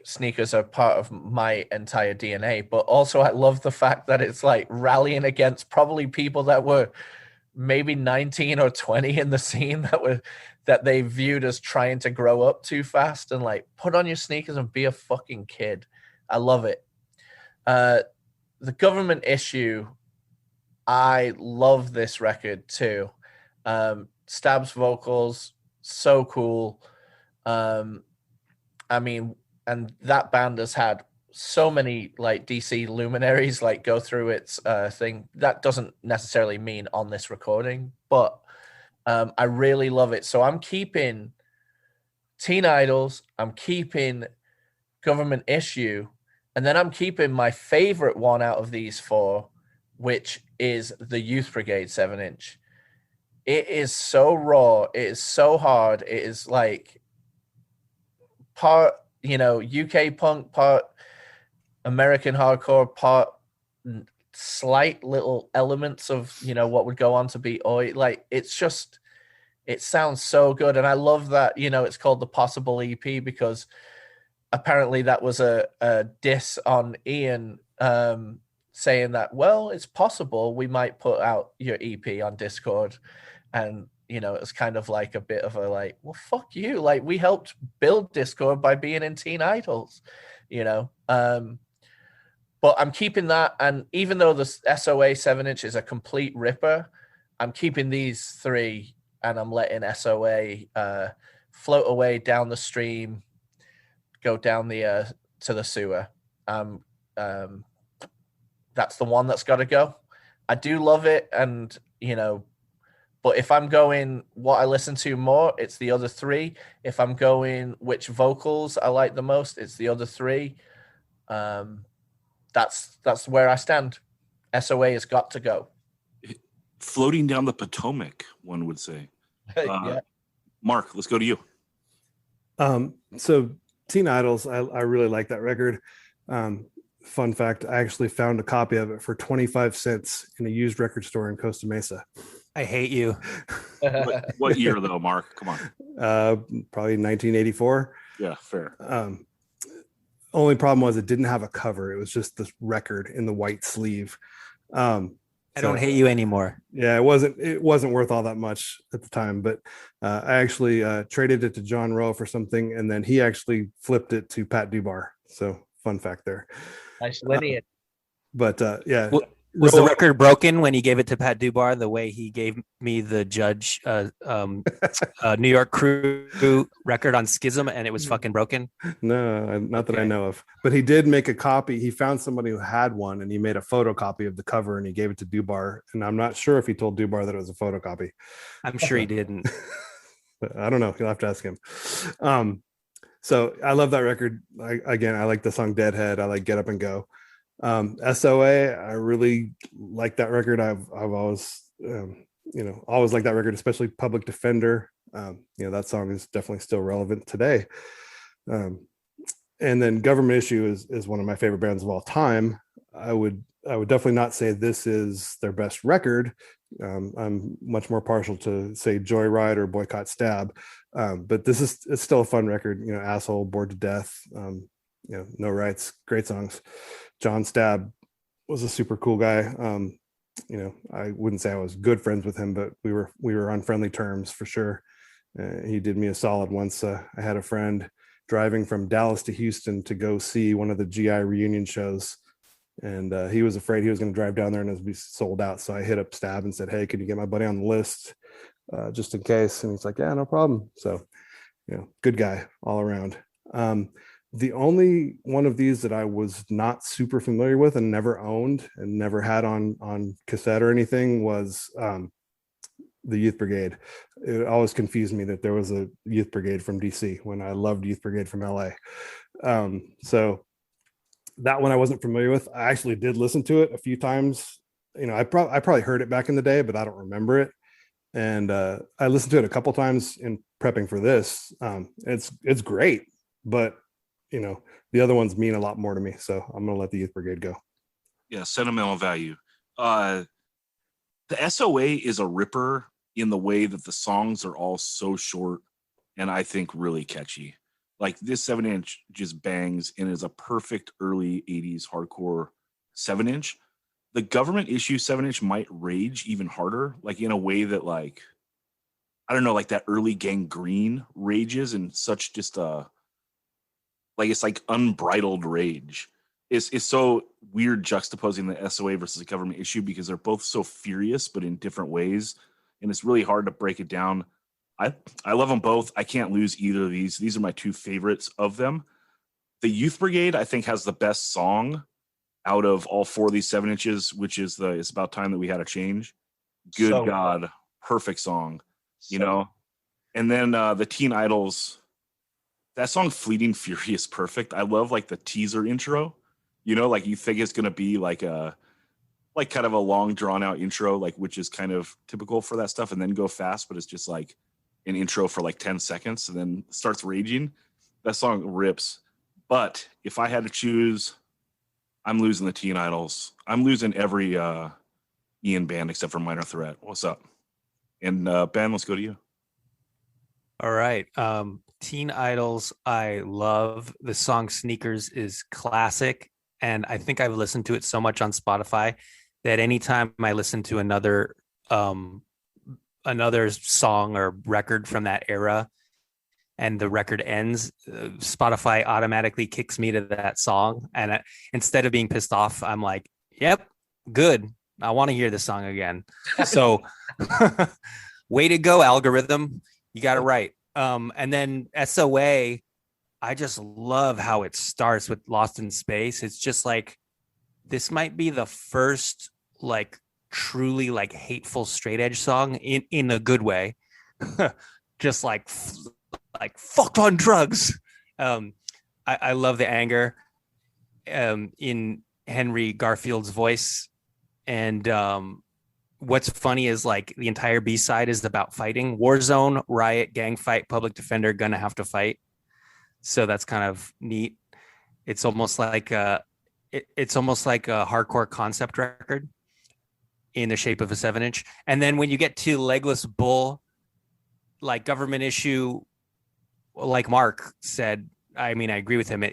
S2: sneakers are part of my entire DNA, but also I love the fact that it's rallying against probably people that were maybe 19 or 20 in the scene that they viewed as trying to grow up too fast and put on your sneakers and be a fucking kid. I love it. The Government Issue, I love this record too. Stab's vocals, so cool. And that band has had so many like DC luminaries like go through its thing. That doesn't necessarily mean on this recording, but I really love it. So I'm keeping Teen Idols, I'm keeping Government Issue, and then I'm keeping my favorite one out of these four, which is the Youth Brigade 7-inch. It is so raw, it is so hard, it is like part, UK punk, part American hardcore, part slight little elements of, what would go on to be oi. Like, it's just, it sounds so good. And I love that, it's called the Possible EP because apparently that was a diss on Ian, saying that, well, it's possible we might put out your EP on Discord. And, it's kind of like a bit of a like, well, fuck you. Like, we helped build Discord by being in Teen Idols, but I'm keeping that. And even though the SOA 7-inch is a complete ripper, I'm keeping these three and I'm letting SOA float away down the stream, go down the to the sewer. That's the one that's got to go. I do love it, and but if I'm going what I listen to more, it's the other three. If I'm going which vocals I like the most, it's the other three. That's where I stand. SOA has got to go.
S1: Floating down the Potomac, one would say.
S2: Yeah.
S1: Mark, let's go to you.
S4: So Teen Idols, I really like that record. Fun fact, I actually found a copy of it for 25 cents in a used record store in Costa Mesa.
S3: I hate you.
S1: What year though, Mark? Come on.
S4: Probably 1984.
S1: Yeah, fair.
S4: Only problem was it didn't have a cover. It was just this record in the white sleeve.
S3: I don't hate you anymore.
S4: Yeah, it wasn't worth all that much at the time, but I actually traded it to John Rowe for something, and then he actually flipped it to Pat Dubar. So fun fact there.
S2: Nice lineage.
S4: But yeah.
S3: Was the record broken when he gave it to Pat Dubar the way he gave me the Judge New York Crew record on Schism and it was fucking broken?
S4: No, not that I know of. But he did make a copy. He found somebody who had one and he made a photocopy of the cover and he gave it to Dubar. And I'm not sure if he told Dubar that it was a photocopy.
S3: I'm sure he didn't.
S4: I don't know. You'll have to ask him. So I love that record. I like the song Deadhead. I like Get Up and Go. SOA, I really like that record. I've always always liked that record, especially Public Defender. That song is definitely still relevant today. And then Government Issue is one of my favorite bands of all time. I would definitely not say this is their best record. I'm much more partial to say Joyride or Boycott Stab, but it's still a fun record. Asshole, Bored to Death, No Rights, great songs. John Stab was a super cool guy. I wouldn't say I was good friends with him, but we were on friendly terms for sure. He did me a solid once. I had a friend driving from Dallas to Houston to go see one of the GI reunion shows, and he was afraid he was going to drive down there and it would be sold out. So I hit up Stab and said, "Hey, can you get my buddy on the list just in case?" And he's like, "Yeah, no problem." So, good guy all around. The only one of these that I was not super familiar with and never owned and never had on cassette or anything was the Youth Brigade. It always confused me that there was a Youth Brigade from DC when I loved Youth Brigade from LA. So that one I wasn't familiar with. I actually did listen to it a few times. I probably heard it back in the day, but I don't remember it. And I listened to it a couple times in prepping for this. It's great, but the other ones mean a lot more to me. So I'm going to let the Youth Brigade go.
S1: Yeah. Sentimental value. The SOA is a ripper in the way that the songs are all so short and I think really catchy. Like this 7-inch just bangs and is a perfect early 80s hardcore 7-inch. The Government Issue 7-inch might rage even harder, like in a way that like, I don't know, like that early Gangrene rages and such just it's like unbridled rage. It's so weird juxtaposing the SOA versus the Government Issue because they're both so furious, but in different ways. And it's really hard to break it down. I love them both. I can't lose either of these. These are my two favorites of them. the Youth Brigade, I think, has the best song out of all 4 of these 7 inches, which is It's About Time That We Had a Change. Good
S2: So
S1: God, perfect song, you
S2: So-
S1: know? And then the Teen Idols, that song Fleeting Fury is perfect. I love like the teaser intro, like you think it's going to be like kind of a long drawn out intro, like, which is kind of typical for that stuff, and then go fast, but it's just like an intro for like 10 seconds and then starts raging. That song rips. But if I had to choose, I'm losing the Teen Idols. I'm losing every Ian band except for Minor Threat. What's up? And Ben, let's go to you.
S3: All right. Teen Idols, I love. The song Sneakers is classic. And I think I've listened to it so much on Spotify that anytime I listen to another song or record from that era and the record ends, Spotify automatically kicks me to that song. And instead of being pissed off, I'm like, yep, good. I want to hear this song again. So way to go, algorithm. You got it right. And then SOA, I just love how it starts with Lost in Space. It's just like, this might be the first like truly like hateful straight edge song in a good way. Just like fucked on drugs. I love the anger in Henry Garfield's voice. And what's funny is like the entire B-side is about fighting. Warzone, riot, gang fight, public defender, gonna have to fight. So that's kind of neat. It's almost like a hardcore concept record in the shape of a 7-inch. And then when you get to Legless Bull, like Government Issue, like Marc said, I mean, I agree with him.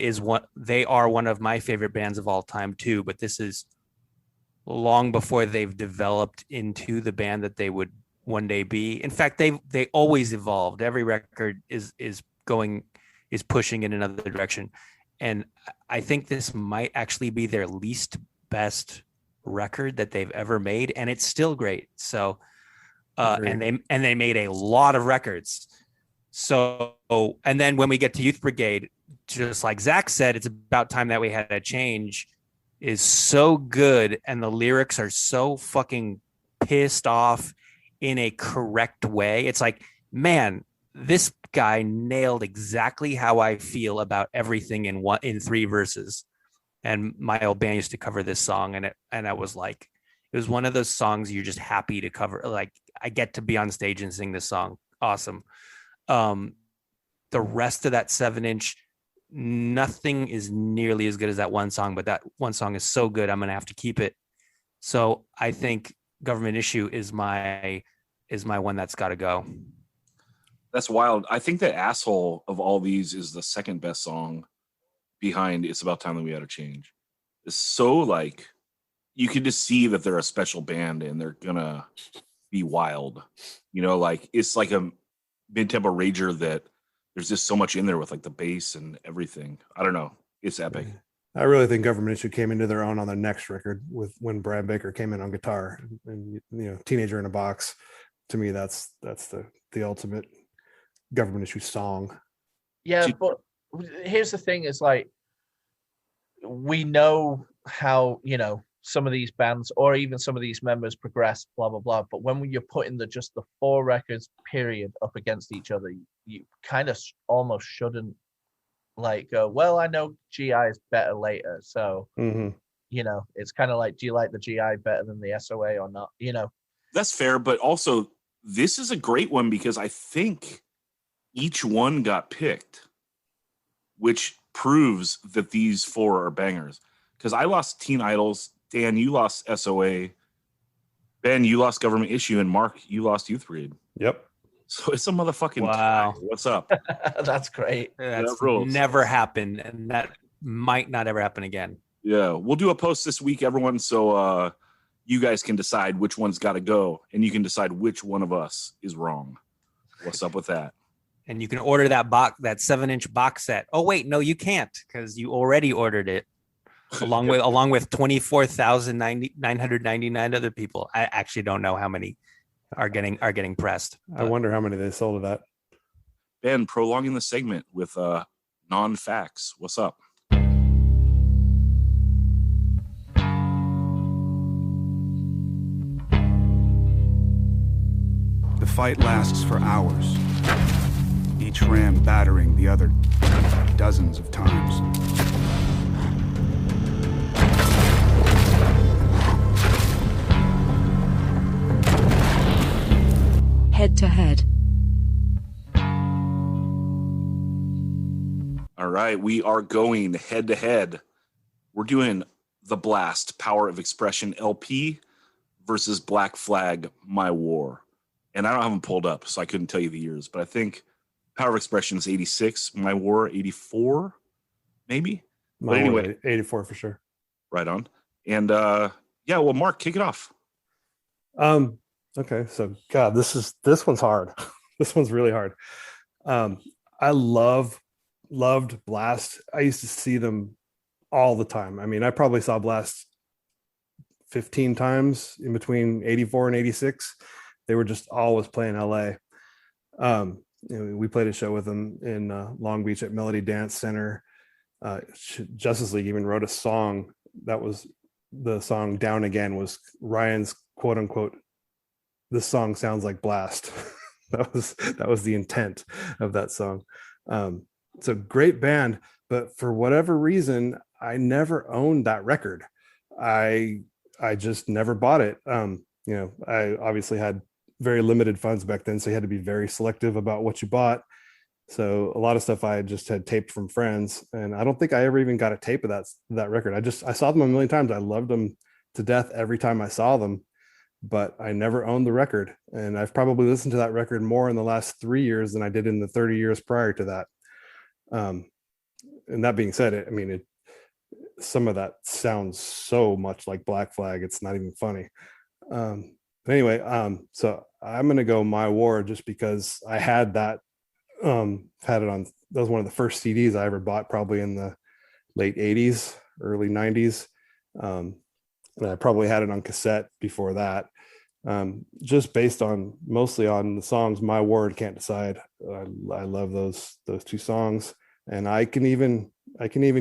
S3: They are one of my favorite bands of all time too, but this is long before they've developed into the band that they would one day be. In fact, they always evolved. Every record is pushing in another direction. And I think this might actually be their least best record that they've ever made, and it's still great. So and they made a lot of records. So, and then when we get to Youth Brigade, just like Zach said, It's About Time That We Had a Change is so good, and the lyrics are so fucking pissed off in a correct way. It's like, man, this guy nailed exactly how I feel about everything in 3 verses. And my old band used to cover this song, and I was like, it was one of those songs you're just happy to cover. Like, I get to be on stage and sing this song. Awesome. The rest of that 7-inch, nothing is nearly as good as that one song, but that one song is so good, I'm gonna have to keep it. So I think Government Issue is my one that's got to go.
S1: That's wild. I think that Asshole of all these is the second best song behind It's About Time That We Had a Change. It's so like, you can just see that they're a special band and they're gonna be wild. Like it's like a mid-tempo rager that there's just so much in there with like the bass and everything. I don't know. It's epic.
S4: I really think Government Issue came into their own on their next record with when Brad Baker came in on guitar and Teenager in a Box. To me, that's the ultimate Government Issue song.
S2: Yeah, but here's the thing: is like, we know how some of these bands or even some of these members progress, blah blah blah. But when you're putting just the 4 records period up against each other, you kind of almost shouldn't like go, well, I know GI is better later, so it's kind of like, do you like the GI better than the SOA or not?
S1: That's fair, but also this is a great one because I think each one got picked, which proves that these 4 are bangers. Because I lost Teen Idols, Dan, you lost SOA, Ben, you lost Government Issue, and Marc, you lost Youth Brigade.
S4: Yep.
S1: So it's a motherfucking
S3: Wow.
S1: tie. What's up?
S2: That's great.
S3: That's
S1: rules.
S3: never happened, and that might not ever happen again.
S1: Yeah, we'll do a post this week, everyone, so you guys can decide which one's got to go, and you can decide which one of us is wrong. What's up with that?
S3: And you can order that 7-inch box set. Oh wait, no, you can't, because you already ordered it along with 24,999 other people. I actually don't know how many are getting pressed.
S4: I wonder how many they sold of that.
S1: Ben, prolonging the segment with non-facts. What's up?
S6: fight lasts for hours, each ram battering the other dozens of times.
S7: Head to head.
S1: All right, we are going head to head. We're doing the Blast Power of Expression LP versus Black Flag My War. And I don't have them pulled up, so I couldn't tell you the years, but I think Power of Expression is 86, My War 84, maybe.
S4: My
S1: but anyway,
S4: 84 for sure.
S1: Right on. And yeah, well, Mark, kick it off.
S4: Okay, so God, this one's hard. This one's really hard. I loved Blast. I used to see them all the time. I mean, I probably saw Blast 15 times in between 84 and 86. They were just always playing LA. We played a show with them in Long Beach at Melody Dance Center. Justice League even wrote a song. That was the song Down Again, was Ryan's quote unquote, this song sounds like Blast. that was the intent of that song. It's a great band, but for whatever reason, I never owned that record. I just never bought it. I obviously had very limited funds back then, so you had to be very selective about what you bought. So a lot of stuff I just had taped from friends, and I don't think I ever even got a tape of that record. I saw them a million times. I loved them to death every time I saw them, but I never owned the record. And I've probably listened to that record more in the last 3 years than I did in the 30 years prior to that. And that being said, some of that sounds so much like Black Flag, it's not even funny. Anyway, so I'm gonna go My War just because I had that, had it on. That was one of the first CDs I ever bought, probably in the late 80s, early 90s. And I probably had it on cassette before that. Just based on mostly on the songs My War and Can't Decide. I love those two songs, and I can even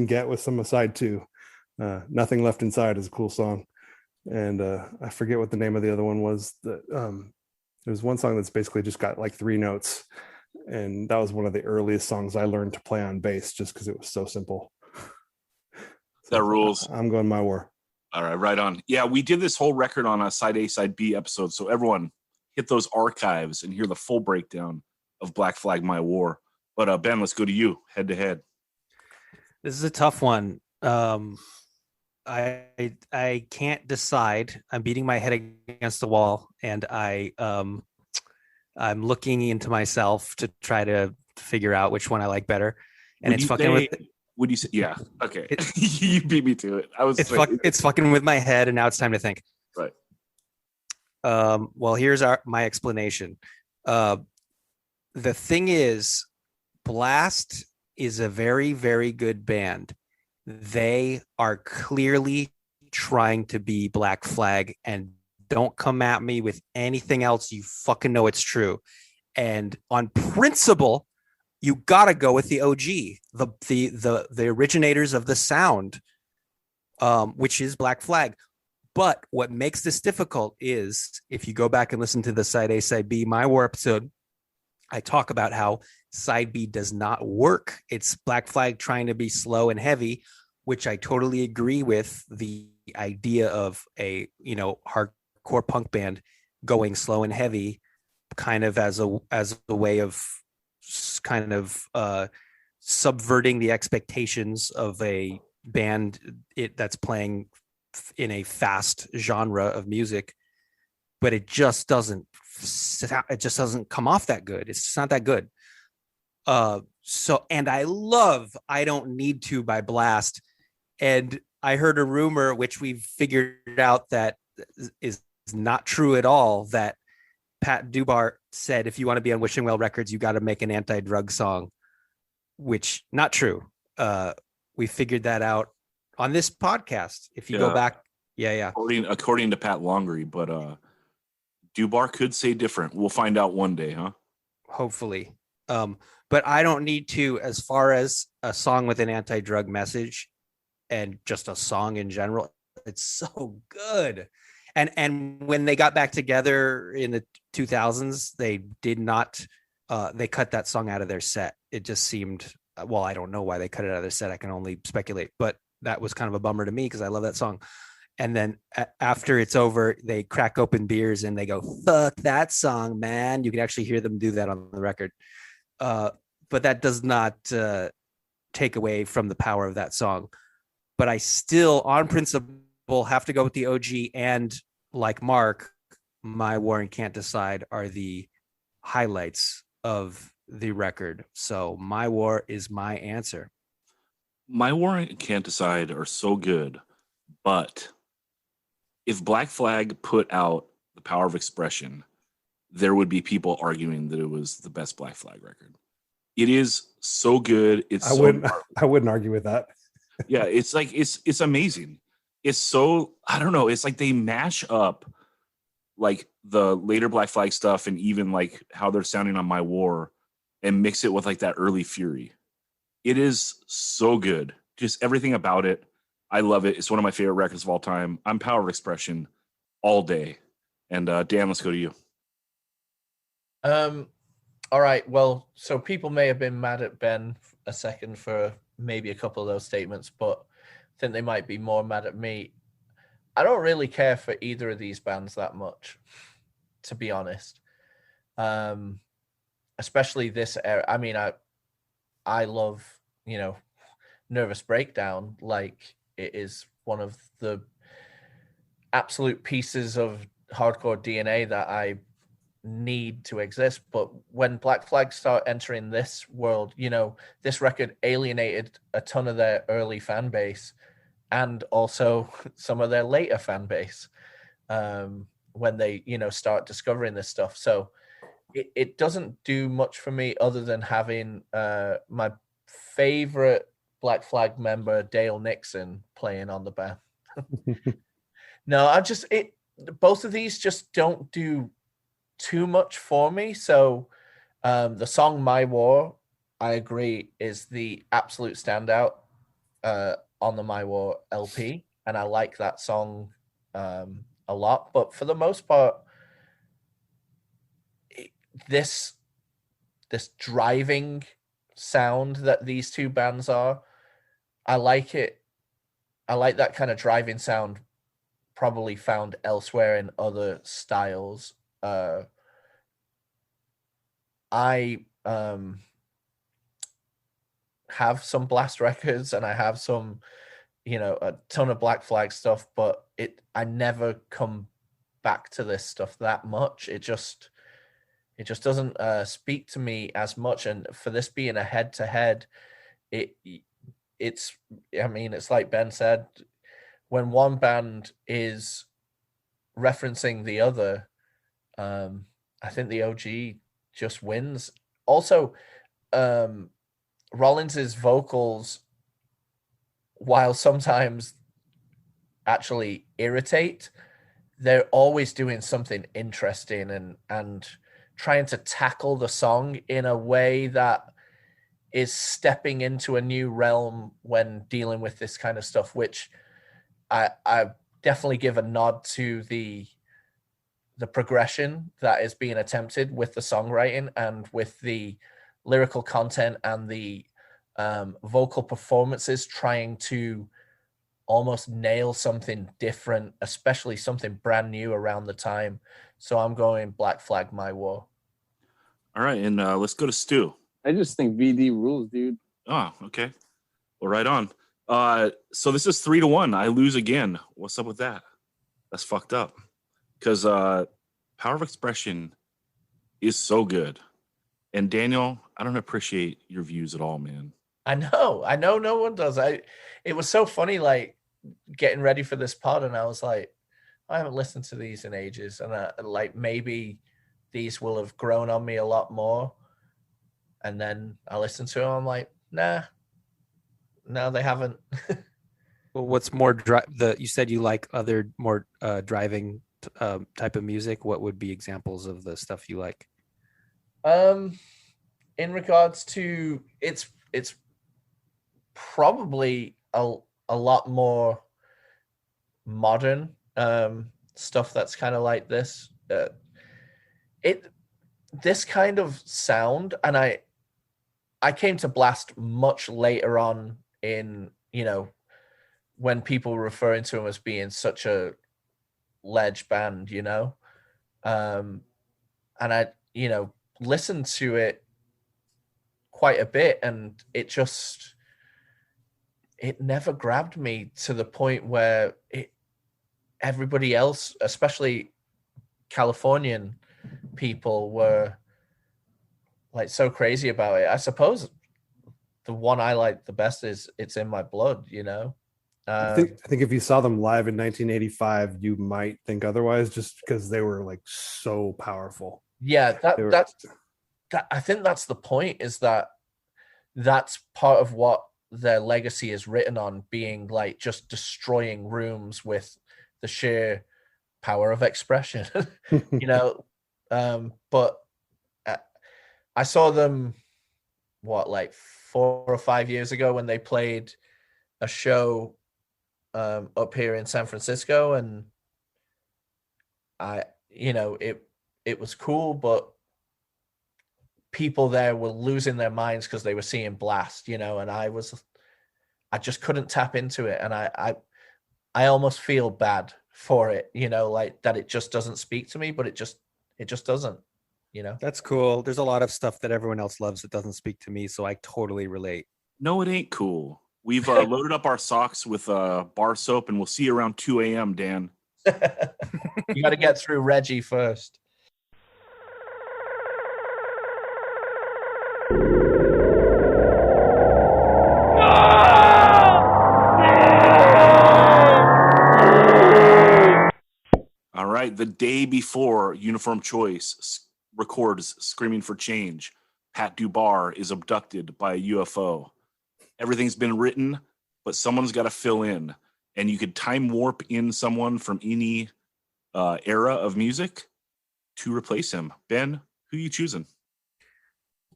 S4: get with some aside too. Nothing Left Inside is a cool song, and I forget what the name of the other one was. There's one song that's basically just got like 3 notes, and that was one of the earliest songs I learned to play on bass just because it was so simple.
S1: That rules.
S4: I'm going My War.
S1: All right, right on. Yeah, we did this whole record on a side A, side B episode, so everyone hit those archives and hear the full breakdown of Black Flag My War. But Ben, let's go to you, head to head.
S3: This is a tough one. I can't decide. I'm beating my head against the wall, and I'm looking into myself to try to figure out which one I like better. And it's fucking with.
S1: Would you say? Yeah. Okay. You beat me to it.
S3: It's fucking with my head, and now it's time to think.
S1: Right.
S3: Well, here's my explanation. The thing is, Blast is a very, very good band. They are clearly trying to be Black Flag, and don't come at me with anything else. You fucking know it's true. And on principle, you gotta go with the OG, the originators of the sound, which is Black Flag. But what makes this difficult is if you go back and listen to the side A, side B, My War episode, I talk about how side B does not work. It's Black Flag trying to be slow and heavy, which I totally agree with. The idea of a hardcore punk band going slow and heavy, kind of as a way of kind of subverting the expectations of a band that's playing in a fast genre of music, but it just doesn't come off that good. It's just not that good. And I love I Don't Need To by Blast, and I heard a rumor which we've figured out that is not true at all, that Pat Dubar said, if you want to be on Wishing Well Records, you got to make an anti-drug song, which not true. We figured that out on this podcast. If you go back. Yeah.
S1: According to Pat Longery, but Dubar could say different. We'll find out one day, huh?
S3: Hopefully. But I Don't Need To, as far as a song with an anti-drug message and just a song in general, it's so good. And when they got back together in the 2000s, they did not. They cut that song out of their set. It just seemed. Well, I don't know why they cut it out of their set. I can only speculate, but that was kind of a bummer to me because I love that song. And then after it's over, they crack open beers and they go, "Fuck that song, man." You can actually hear them do that on the record. But that does not take away from the power of that song. But I still, on principle, have to go with the OG. And like Mark, My War and Can't Decide are the highlights of the record. So My War is my answer.
S1: My War and Can't Decide are so good, but if Black Flag put out The Power of Expression, there would be people arguing that it was the best Black Flag record. It is so good.
S4: I wouldn't argue with that.
S1: Yeah, it's like it's amazing. It's so, I don't know, it's like they mash up like the later Black Flag stuff and even like how they're sounding on My War and mix it with like that early Fury. It is so good. Just everything about it. I love it. It's one of my favorite records of all time. I'm Power of Expression all day. And Dan, let's go to you.
S2: All right. Well, so people may have been mad at Ben a second for maybe a couple of those statements, but I think they might be more mad at me. I don't really care for either of these bands that much, to be honest. Especially this era. I mean, I love, Nervous Breakdown. Like, it is one of the absolute pieces of hardcore DNA that I need to exist. But when Black Flag start entering this world, this record alienated a ton of their early fan base and also some of their later fan base when they, start discovering this stuff. So it doesn't do much for me other than having my favorite Black Flag member, Dale Nixon, playing on the band. No, both of these just don't do too much for me. So the song My War, I agree, is the absolute standout on the My War LP. And I like that song a lot. But for the most part, this driving sound that these two bands are, I like it. I like that kind of driving sound probably found elsewhere in other styles. I have some Blast records and I have some, a ton of Black Flag stuff, but I never come back to this stuff that much. It just doesn't speak to me as much. And for this being a head-to-head, it's like Ben said, when one band is referencing the other, I think the OG just wins. Also, Rollins's vocals, while sometimes actually irritate, they're always doing something interesting and trying to tackle the song in a way that is stepping into a new realm when dealing with this kind of stuff, which I definitely give a nod to the progression that is being attempted with the songwriting and with the lyrical content and the vocal performances, trying to almost nail something different, especially something brand new around the time. So I'm going Black Flag, My War.
S1: All right, and let's go to Stu.
S8: I just think VD rules, dude.
S1: Oh, okay. Well, right on. So this is 3-1. I lose again. What's up with that? That's fucked up. Because Power of Expression is so good. And Daniel, I don't appreciate your views at all, man.
S2: I know no one does. It was so funny, like getting ready for this pod, and I was like, I haven't listened to these in ages, and maybe these will have grown on me a lot more. And then I listened to them, I'm like, nah, no, they haven't.
S3: Well, what's more you said you like other more driving type of music. What would be examples of the stuff you like?
S2: In regards to it's probably a lot more modern. stuff that's kind of like this. This kind of sound, and I came to Blast much later on in, when people were referring to him as being such a ledge band, and I, listened to it quite a bit, and it never grabbed me to the point where everybody else, especially Californian people, were like so crazy about it. I suppose the one I like the best is It's in My Blood,
S4: I think if you saw them live in 1985, you might think otherwise, just because they were like so powerful.
S2: Yeah, I think that's the point, is that's part of what their legacy is written on, being like just destroying rooms with the sheer power of expression, but I saw them like 4 or 5 years ago when they played a show up here in San Francisco, and it was cool, but people there were losing their minds because they were seeing Blast, and I just couldn't tap into it, and I almost feel bad for it, like that it just doesn't speak to me, but it just doesn't,
S3: That's cool. There's a lot of stuff that everyone else loves that doesn't speak to me, so I totally relate.
S1: No, it ain't cool. We've loaded up our socks with bar soap, and we'll see you around 2 a.m., Dan.
S2: You got to get through Reggie first.
S1: All right. The day before Uniform Choice records Screaming for Change, Pat Dubar is abducted by a UFO. Everything's been written, but someone's got to fill in. And you could time warp in someone from any era of music to replace him. Ben, who are you choosing?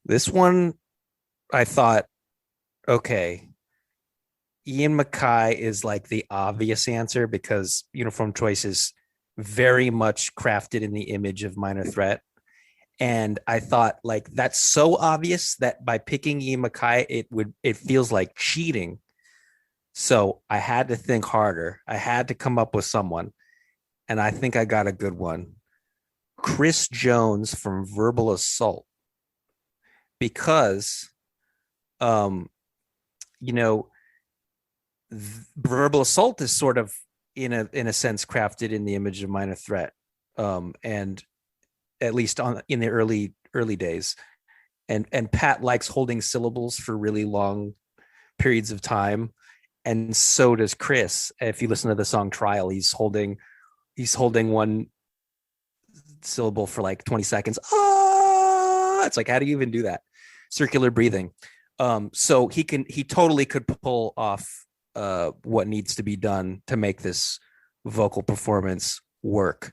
S3: This one, I thought, okay, Ian MacKaye is like the obvious answer because Uniform Choice is very much crafted in the image of Minor Threat. And I thought, like, that's so obvious that by picking Ian MacKaye, it feels like cheating. So I had to think harder. I had to come up with someone, and I think I got a good one. Chris Jones from Verbal Assault, because, Verbal Assault is sort of in a sense crafted in the image of Minor Threat, and at least in the early days, and Pat likes holding syllables for really long periods of time, and so does Chris. If you listen to the song Trial, he's holding one syllable for like 20 seconds. It's like, how do you even do that? Circular breathing. So he totally could pull off what needs to be done to make this vocal performance work.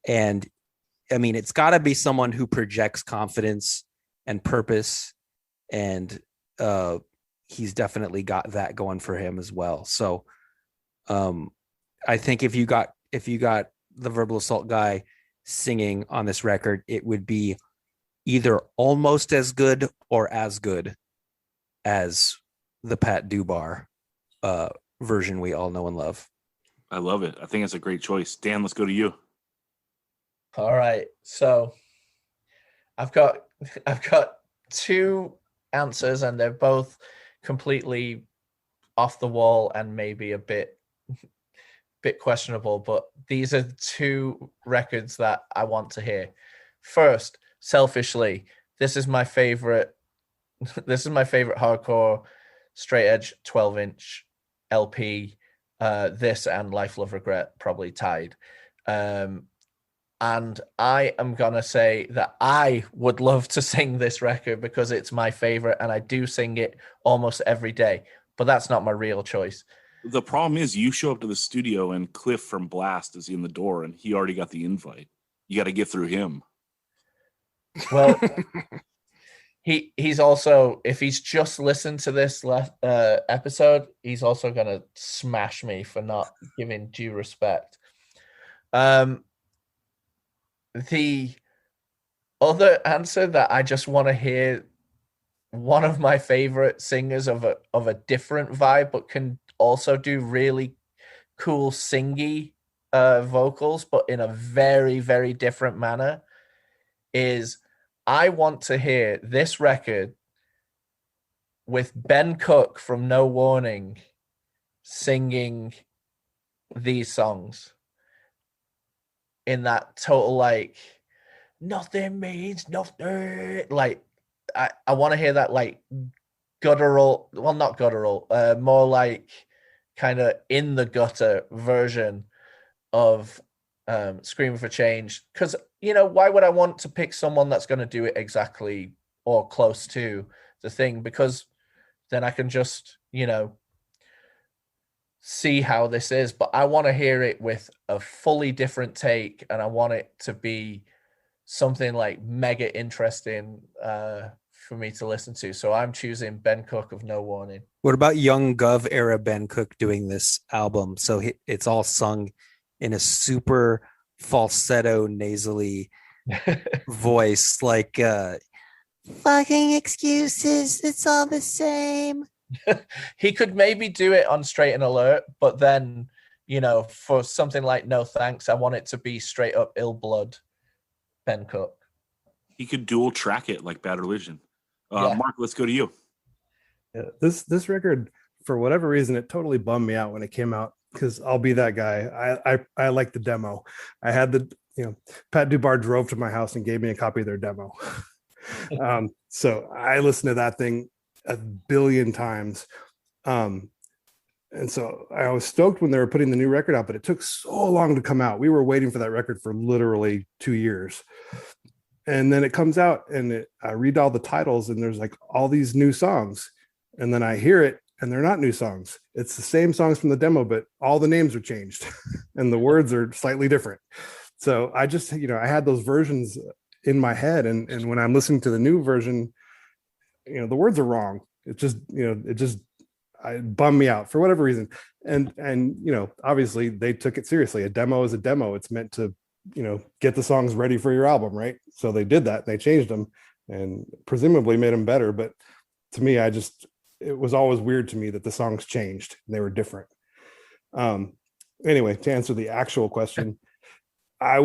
S3: And I mean, it's got to be someone who projects confidence and purpose, and he's definitely got that going for him as well. So I think if you got the Verbal Assault guy singing on this record, it would be either almost as good or as good as the Pat Dubar version we all know and love.
S1: I love it. I think it's a great choice. Dan, let's go to you.
S2: All right. So I've got two answers, and they're both completely off the wall and maybe a bit questionable, but these are two records that I want to hear. First, selfishly, this is my favorite hardcore straight edge 12-inch LP. This and Life, Love, Regret probably tied. And I am gonna say that I would love to sing this record because it's my favorite, and I do sing it almost every day, but that's not my real choice.
S1: The problem is you show up to the studio and Cliff from Blast is in the door and he already got the invite. You got to get through him.
S2: Well, he's also, if he's just listened to this episode, he's also going to smash me for not giving due respect. The other answer that I just want to hear, one of my favorite singers of a different vibe, but can also do really cool singy vocals, but in a very, very different manner, is I want to hear this record with Ben Cook from No Warning singing these songs in that total, like, nothing means nothing. Like, I want to hear that, like, guttural, well, not guttural, more like kind of in the gutter version of Screaming for Change. Because, you know, why would I want to pick someone that's going to do it exactly or close to the thing? Because then I can just, you know, see how this is. But I want to hear it with a fully different take, and I want it to be something like mega interesting for me to listen to. So I'm choosing Ben Cook of No Warning.
S3: What about Young Gov era Ben Cook doing this album? So it's all sung in a super falsetto, nasally voice, like fucking excuses. It's all the same.
S2: He could maybe do it on Straight and Alert, but then, you know, for something like No Thanks, I want it to be straight up Ill Blood Ben Cook.
S1: He could dual track it like Bad Religion.
S2: Yeah.
S1: Mark, let's go to you.
S4: Yeah, this record, for whatever reason, it totally bummed me out when it came out, because I'll be that guy. I like the demo. I had the, you know, Pat Dubar drove to my house and gave me a copy of their demo. So I listened to that thing a billion times. And so I was stoked when they were putting the new record out, but it took so long to come out. We were waiting for that record for literally 2 years. And then it comes out, and I read all the titles, and there's like all these new songs. And then I hear it, and they're not new songs. It's the same songs from the demo, but all the names are changed and the words are slightly different. So I just, you know, I had those versions in my head. And when I'm listening to the new version, you know, the words are wrong. It just, you know, it bummed me out for whatever reason. And, you know, obviously they took it seriously. A demo is a demo. It's meant to, you know, get the songs ready for your album, right? So they did that. They changed them and presumably made them better. But to me, it was always weird to me that the songs changed and they were different. Anyway, to answer the actual question, I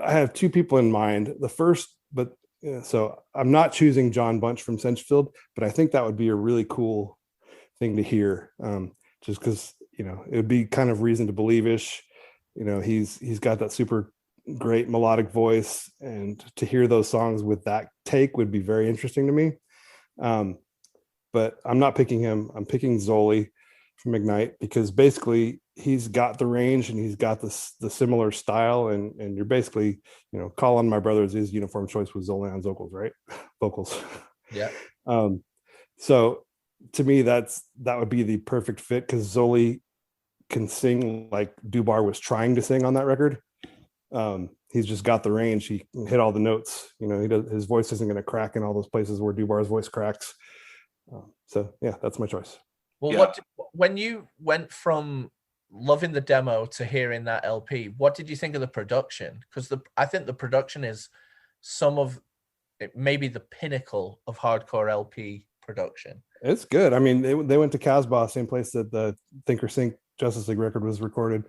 S4: have two people in mind. The first, but so I'm not choosing John Bunch from Senchfield, but I think that would be a really cool thing to hear. Just because, you know, it would be kind of Reason to Believe-ish. You know, he's got that super great melodic voice, and to hear those songs with that take would be very interesting to me. But I'm not picking him. I'm picking Zoli from Ignite, because basically he's got the range and he's got the similar style, and you're basically, you know, Call on My Brothers is uniform choice with Zolan's vocals.
S2: Yeah.
S4: So to me, that would be the perfect fit, because Zoli can sing like Dubar was trying to sing on that record. He's just got the range. He can hit all the notes. You know, his voice isn't going to crack in all those places where Dubar's voice cracks. So yeah, that's my choice.
S2: Well,
S1: Yeah.
S2: When you went from loving the demo to hearing that LP, what did you think of the production? Because I think the production is maybe the pinnacle of hardcore LP production.
S4: It's good. I mean, they went to Casbah, same place that the Think or Sync Justice League record was recorded,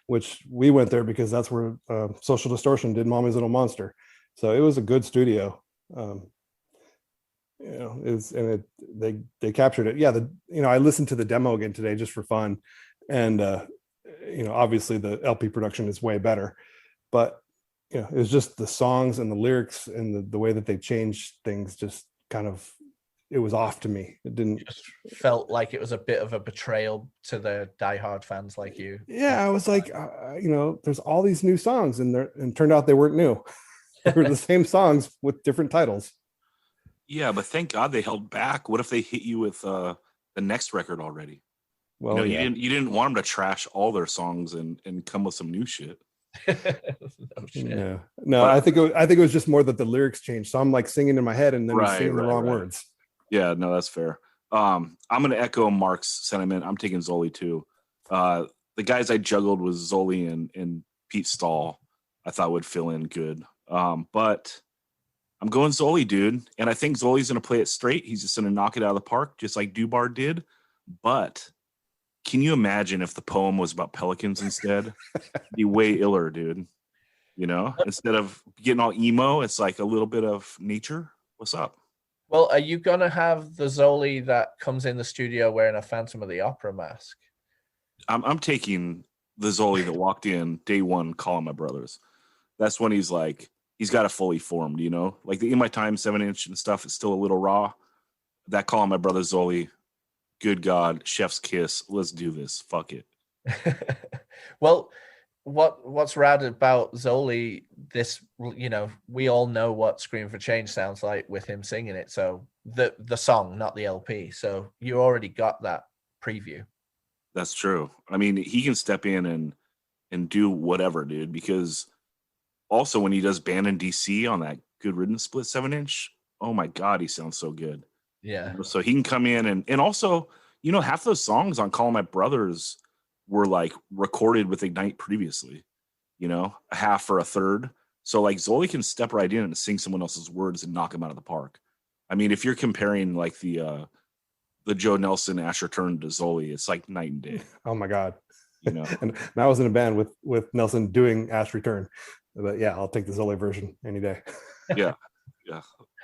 S4: which we went there because that's where Social Distortion did Mommy's Little Monster. So it was a good studio. You know, they captured it. Yeah, I listened to the demo again today just for fun, and you know, obviously the LP production is way better, but you know, it was just the songs and the lyrics and the way that they changed things. Just kind of, it was off to me. It didn't.
S2: Just felt like it was a bit of a betrayal to the diehard fans like you.
S4: Yeah, I was like, you know, there's all these new songs, and turned out they weren't new. They were the same songs with different titles.
S1: Yeah, but thank God they held back. What if they hit you with the next record already?
S4: Well,
S1: you know,
S4: yeah.
S1: you didn't want them to trash all their songs and come with some new shit.
S2: Oh, shit.
S4: Yeah, no, I think it was just more that the lyrics changed. So I'm like singing in my head, and then I'm singing the wrong words.
S1: Yeah, no, that's fair. I'm going to echo Mark's sentiment. I'm taking Zoli too. the guys I juggled was Zoli and Pete Stahl. I thought would fill in good. But I'm going Zoli, dude. And I think Zoli's going to play it straight. He's just going to knock it out of the park, just like Dubar did. But can you imagine if the poem was about pelicans instead? It'd be way iller, dude. You know, instead of getting all emo, it's like a little bit of nature. What's up?
S2: Well, are you going to have the Zoli that comes in the studio wearing a Phantom of the Opera mask?
S1: I'm taking the Zoli that walked in day one, calling my brothers. That's when he's like, he's got it fully formed, you know, like the In My Time 7-inch and stuff is still a little raw. That calling my brother Zoli, good God, chef's kiss. Let's do this. Fuck it.
S2: Well, what's rad about Zoli, this, you know, we all know what Scream for Change sounds like with him singing it. So the song, not the LP. So you already got that preview.
S1: That's true. I mean, he can step in and do whatever, dude, because also when he does Band in DC on that Good Riddance split 7-inch, oh my God, he sounds so good.
S2: Yeah.
S1: You know, so he can come in and also, you know, half those songs on Call My Brothers were like recorded with Ignite previously, you know, a half or a third. So like Zoli can step right in and sing someone else's words and knock them out of the park. I mean, if you're comparing like the Joe Nelson Asher Turn to Zoli, it's like night and day.
S4: Oh my God.
S1: You know,
S4: and I was in a band with Nelson doing Ash Return, but yeah, I'll take the Zoli version any day.
S1: Yeah.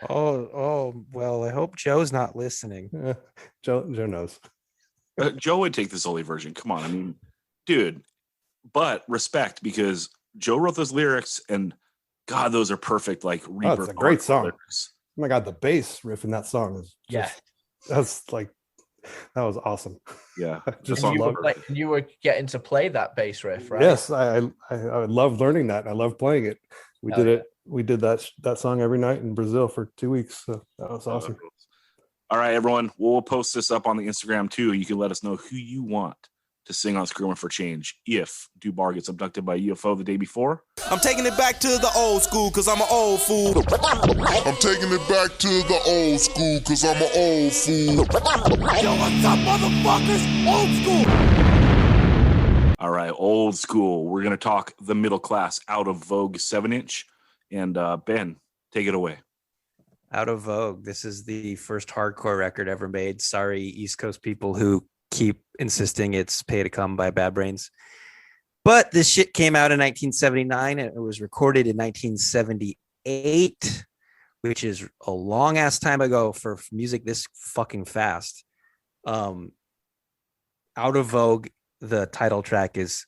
S3: Oh, well, I hope Joe's not listening.
S4: Joe knows.
S1: Joe would take the Zoli version. Come on. I mean, dude, but respect, because Joe wrote those lyrics and God, those are perfect. Like,
S4: it's a great song.
S1: Lyrics.
S4: Oh my God, the bass riff in that song is just, that was awesome.
S1: Yeah.
S4: Just
S2: you were getting to play that bass riff, right?
S4: Yes, I love learning that. I love playing it. We did that song every night in Brazil for 2 weeks. So that was awesome.
S1: All right, everyone. We'll post this up on the Instagram too. You can let us know who you want to sing on Screaming for Change if Dubar gets abducted by a UFO the day before.
S5: I'm taking it back to the old school because I'm an old fool.
S9: I'm taking it back to the old school because I'm an old fool.
S5: Yo, what's up, motherfuckers? Old school.
S1: All right, old school. We're going to talk the middle class Out of Vogue 7-inch. And Ben, take it away.
S3: Out of Vogue. This is the first hardcore record ever made. Sorry, East Coast people who keep insisting it's Pay to Come by Bad Brains. But this shit came out in 1979 and it was recorded in 1978, which is a long ass time ago for music this fucking fast. Out of Vogue, the title track is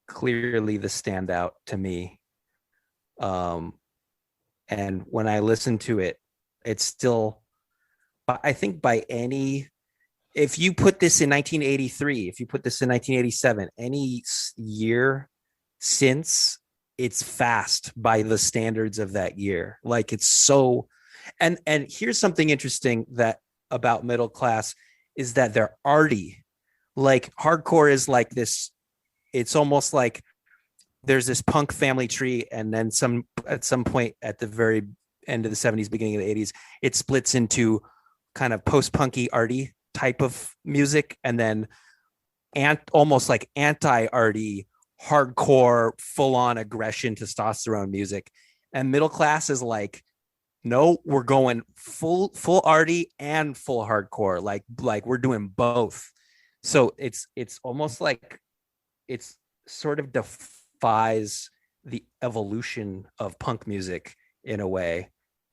S3: clearly the standout to me. And when I listen to it, it's still, I think if you put this in 1983, if you put this in 1987, any year since, it's fast by the standards of that year. Like it's so, and here's something interesting that about middle class is that they're arty. Like hardcore is like this, it's almost like there's this punk family tree, and then at some point at the very end of the 70s, beginning of the 80s, it splits into kind of post-punky arty type of music, and then almost like anti-arty hardcore full-on aggression testosterone music. And middle class is like, no, we're going full arty and full hardcore, like we're doing both. So it's almost like it's sort of defies the evolution of punk music in a way.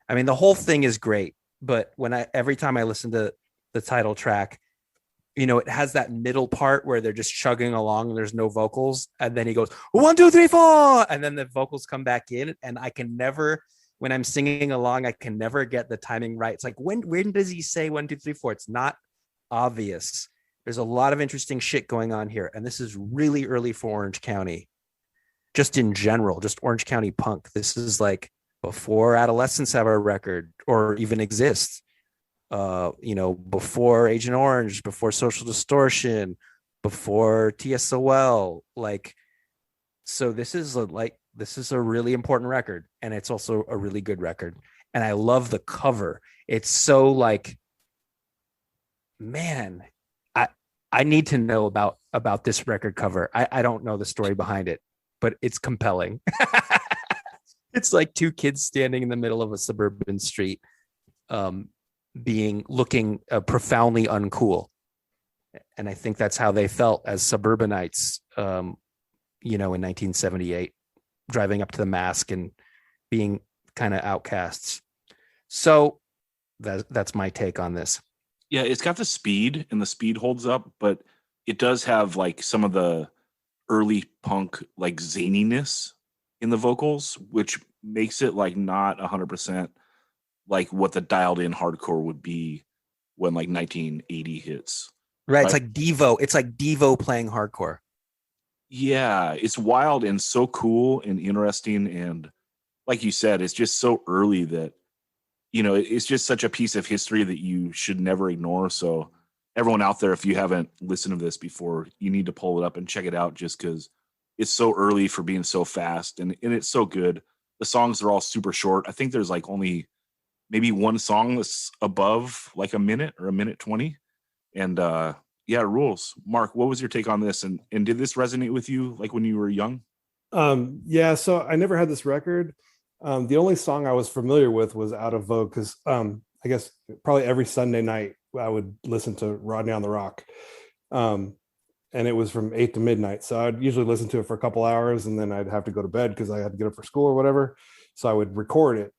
S3: I mean, the whole thing is great, but every time I listen to the title track, you know, it has that middle part where they're just chugging along and there's no vocals. And then he goes, 1, 2, 3, 4. And then the vocals come back in. And I can never, when I'm singing along, I can never get the timing right. It's like, when does he say 1, 2, 3, 4? It's not obvious. There's a lot of interesting shit going on here. And this is really early for Orange County, just in general, just Orange County punk. This is like before Adolescents have a record or even exist. You know, before Agent Orange, before Social Distortion, before TSOL, like, so this is a really important record, and it's also a really good record. And I love the cover. It's so like, man, I need to know about this record cover. I don't know the story behind it, but it's compelling. It's like two kids standing in the middle of a suburban street, looking profoundly uncool. And I think that's how they felt as suburbanites, in 1978, driving up to the Mask and being kind of outcasts. So that's my take on this.
S1: Yeah, it's got the speed, and the speed holds up, but it does have like some of the early punk like zaniness in the vocals, which makes it like not 100% like what the dialed in hardcore would be when like 1980 hits.
S3: Right. It's like Devo. It's like Devo playing hardcore.
S1: Yeah, it's wild and so cool and interesting. And like you said, it's just so early that, it's just such a piece of history that you should never ignore. So everyone out there, if you haven't listened to this before, you need to pull it up and check it out just because it's so early for being so fast. And it's so good. The songs are all super short. I think there's like only maybe one song that's above like a minute or a minute 20. And yeah, rules. Mark, what was your take on this? And did this resonate with you like when you were young?
S4: Yeah, so I never had this record. The only song I was familiar with was Out of Vogue because I guess probably every Sunday night I would listen to Rodney on the Rock. And it was from 8 to midnight. So I'd usually listen to it for a couple hours and then I'd have to go to bed because I had to get up for school or whatever. So I would record it.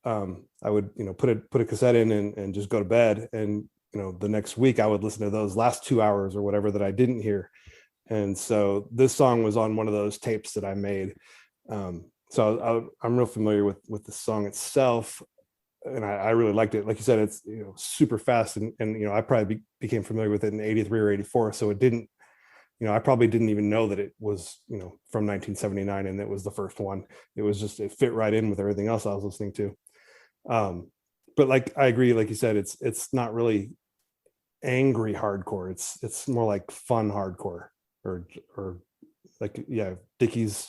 S4: I would, put a cassette in and just go to bed. And, the next week I would listen to those last 2 hours or whatever that I didn't hear. And so this song was on one of those tapes that I made. So I'm real familiar with the song itself, and I really liked it. Like you said, it's super fast, and I probably became familiar with it in 83 or 84. So it didn't, I probably didn't even know that it was from 1979 and it was the first one. It was just it fit right in with everything else I was listening to. But like I agree, like you said, it's not really angry hardcore. It's more like fun hardcore or like Dickies.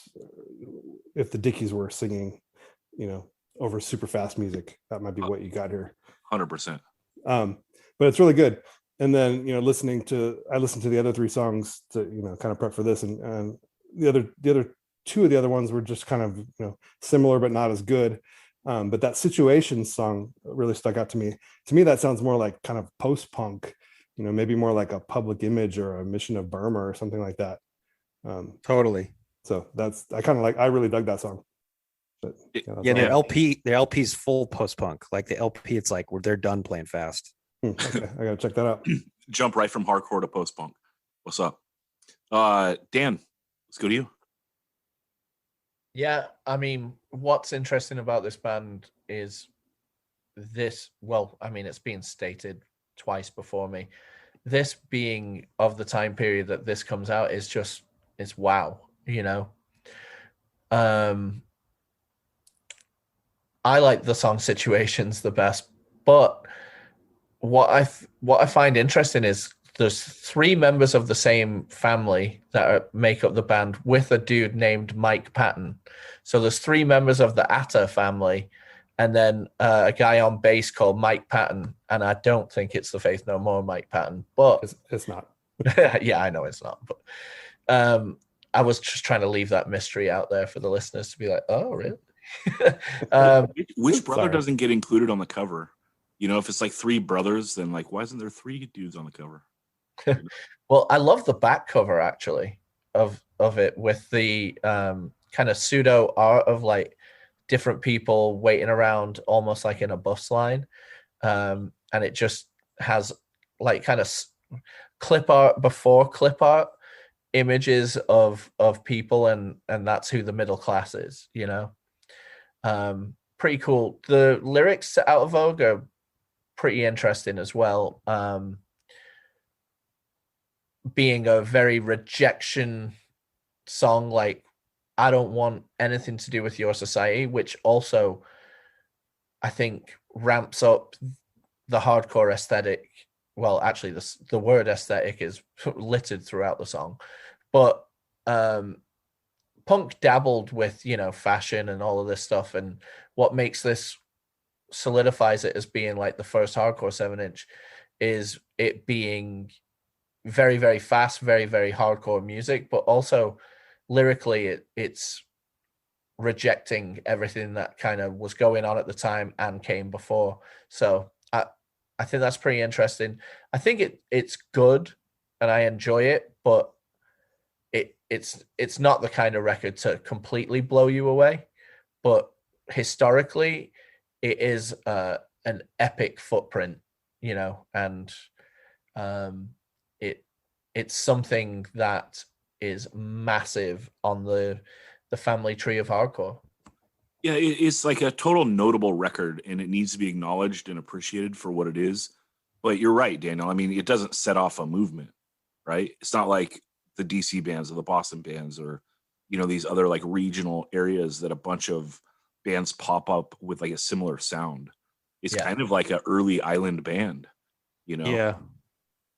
S4: If the Dickies were singing, over super fast music, that might be what you got here.
S1: 100%.
S4: But it's really good. And then I listened to the other three songs to kind of prep for this, and the other two of the other ones were just kind of similar but not as good. But that Situation song really stuck out to me. To me, that sounds more like kind of post-punk, maybe more like a Public Image or a Mission of Burma or something like that.
S3: Totally.
S4: So I really dug that song. But,
S3: their LP's full post-punk. Like the LP, it's like they're done playing fast.
S4: Okay, I gotta check that out.
S1: Jump right from hardcore to post-punk. What's up? Dan, let's go to you.
S2: Yeah, I mean, what's interesting about this band is this, it's been stated twice before me. This being of the time period that this comes out is just, it's wow, I like the song Situations the best, but what I find interesting is there's 3 members of the same family that make up the band with a dude named Mike Patton. So there's 3 members of the Atta family, and then a guy on bass called Mike Patton. And I don't think it's the Faith No More Mike Patton, but
S4: it's not.
S2: Yeah, I know it's not. But I was just trying to leave that mystery out there for the listeners to be like, oh, really?
S1: Which brother doesn't get included on the cover? If it's like 3 brothers, then like, why isn't there 3 dudes on the cover?
S2: Well, I love the back cover actually of it with the kind of pseudo art of like different people waiting around almost like in a bus line. And it just has like kind of clip art before clip art images of people, and that's who the middle class is, pretty cool. The lyrics to Out of Vogue are pretty interesting as well. Being a very rejection song, like I don't want anything to do with your society, which also I think ramps up the hardcore aesthetic. Well, actually the word aesthetic is littered throughout the song, but punk dabbled with fashion and all of this stuff, and what makes this solidifies it as being like the first hardcore 7-inch is it being very, very fast, very, very hardcore music, but also lyrically it's rejecting everything that kind of was going on at the time and came before. So I think that's pretty interesting. I think it's good and I enjoy it, but it's not the kind of record to completely blow you away. But historically, it is an epic footprint, you know, and it's something that is massive on the family tree of hardcore.
S1: Yeah, it's like a total notable record, and it needs to be acknowledged and appreciated for what it is. But you're right, Daniel. I mean, it doesn't set off a movement, right? It's not like the DC bands or the Boston bands or, you know, these other like regional areas that a bunch of bands pop up with like a similar sound. It's kind of like an early island band, you know?
S3: Yeah.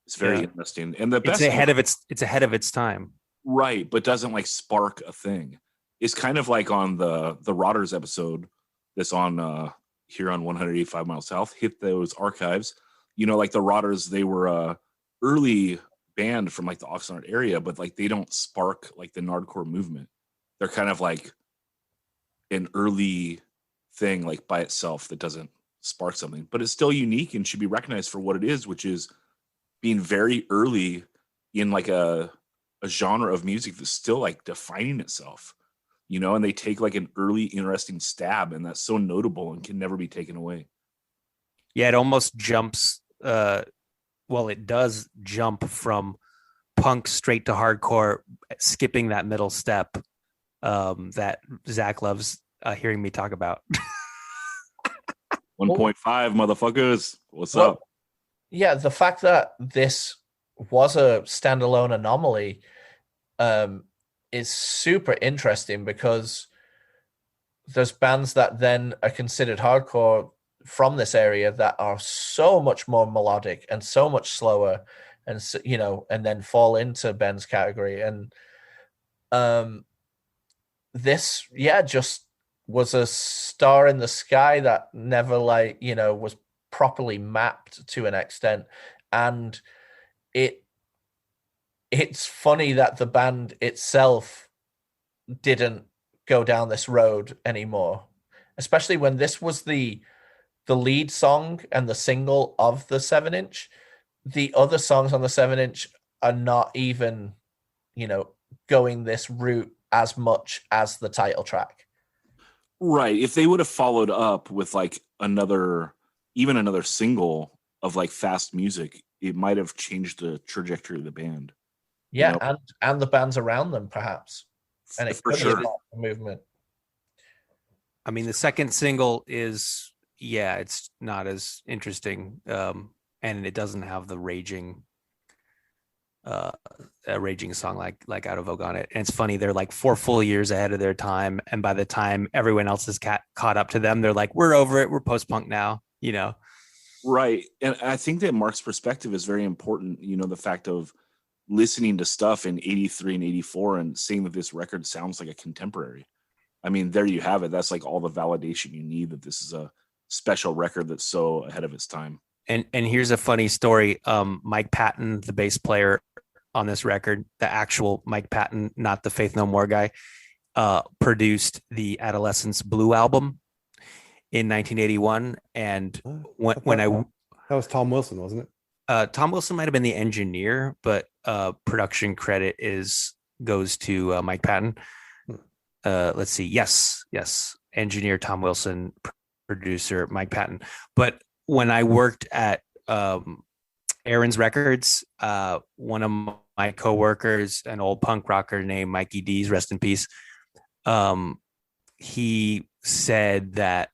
S1: It's very interesting. And the best
S3: it's ahead of its time.
S1: Right, but doesn't like spark a thing. It's kind of like on the Rotters episode that's on here on 185 Miles South. Hit those archives. You know, like the Rotters, they were a early band from like the Oxnard area, but like they don't spark like the Nardcore movement. They're kind of like an early thing like by itself that doesn't spark something, but it's still unique and should be recognized for what it is, which is being very early in like a genre of music that's still like defining itself, you know, and they take like an early interesting stab, and that's so notable and can never be taken away.
S3: Yeah, it almost jumps well, it does jump from punk straight to hardcore, skipping that middle step that Zach loves hearing me talk about.
S1: 1.5 motherfuckers. What's up?
S2: Yeah, the fact that this was a standalone anomaly is super interesting, because there's bands that then are considered hardcore from this area that are so much more melodic and so much slower, and so, you know, and then fall into Ben's category. And this just was a star in the sky that never, like, you know, was properly mapped to an extent. And it's funny that the band itself didn't go down this road anymore, especially when this was the lead song and the single of the 7-inch. The other songs on the 7-inch are not even, you know, going this route as much as the title track.
S1: Right. If they would have followed up with like another single of like fast music, it might have changed the trajectory of the band.
S2: Yeah,
S1: you know?
S2: and the bands around them, perhaps. And it could have been a movement.
S3: I mean, the second single is, it's not as interesting, and it doesn't have the raging song like Out of Vogue on it. And it's funny, they're like 4 full years ahead of their time, and by the time everyone else is caught up to them, they're like, we're over it, we're post-punk now, you know.
S1: Right. And I think that Marc's perspective is very important. You know, the fact of listening to stuff in 83 and 84 and seeing that this record sounds like a contemporary. I mean, there you have it. That's like all the validation you need that this is a special record that's so ahead of its time.
S3: And here's a funny story. Mike Patton, the bass player on this record, the actual Mike Patton, not the Faith No More guy, produced the Adolescence Blue album in 1981. And that
S4: was Tom Wilson, wasn't it?
S3: Tom Wilson might have been the engineer, but production credit goes to Mike Patton. Let's see. Yes. Engineer Tom Wilson, producer Mike Patton. But when I worked at Aaron's Records, one of my coworkers, an old punk rocker named Mikey D's, rest in peace, he said that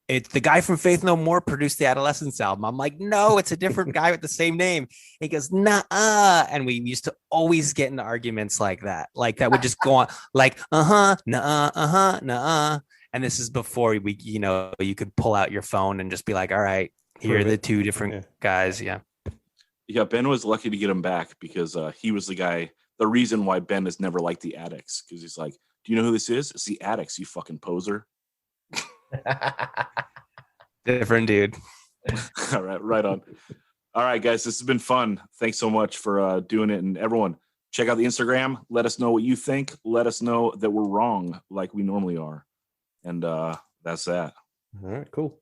S3: it's the guy from Faith No More produced the Adolescence album. I'm like, no, it's a different guy with the same name. He goes, nah. And we used to always get into arguments like that. Like that would just go on like, nah. And this is before we, you know, you could pull out your phone and just be like, all right, here are the two different guys. Yeah.
S1: Yeah. Ben was lucky to get him back because he was the reason why Ben has never liked the Addicts. Cause he's like, do you know who this is? It's the Addicts, you fucking poser.
S3: Different dude.
S1: All right, right on. All right, guys, this has been fun. Thanks so much for doing it. And everyone, check out the Instagram. Let us know what you think. Let us know that we're wrong like we normally are. And that's that.
S4: All right, cool.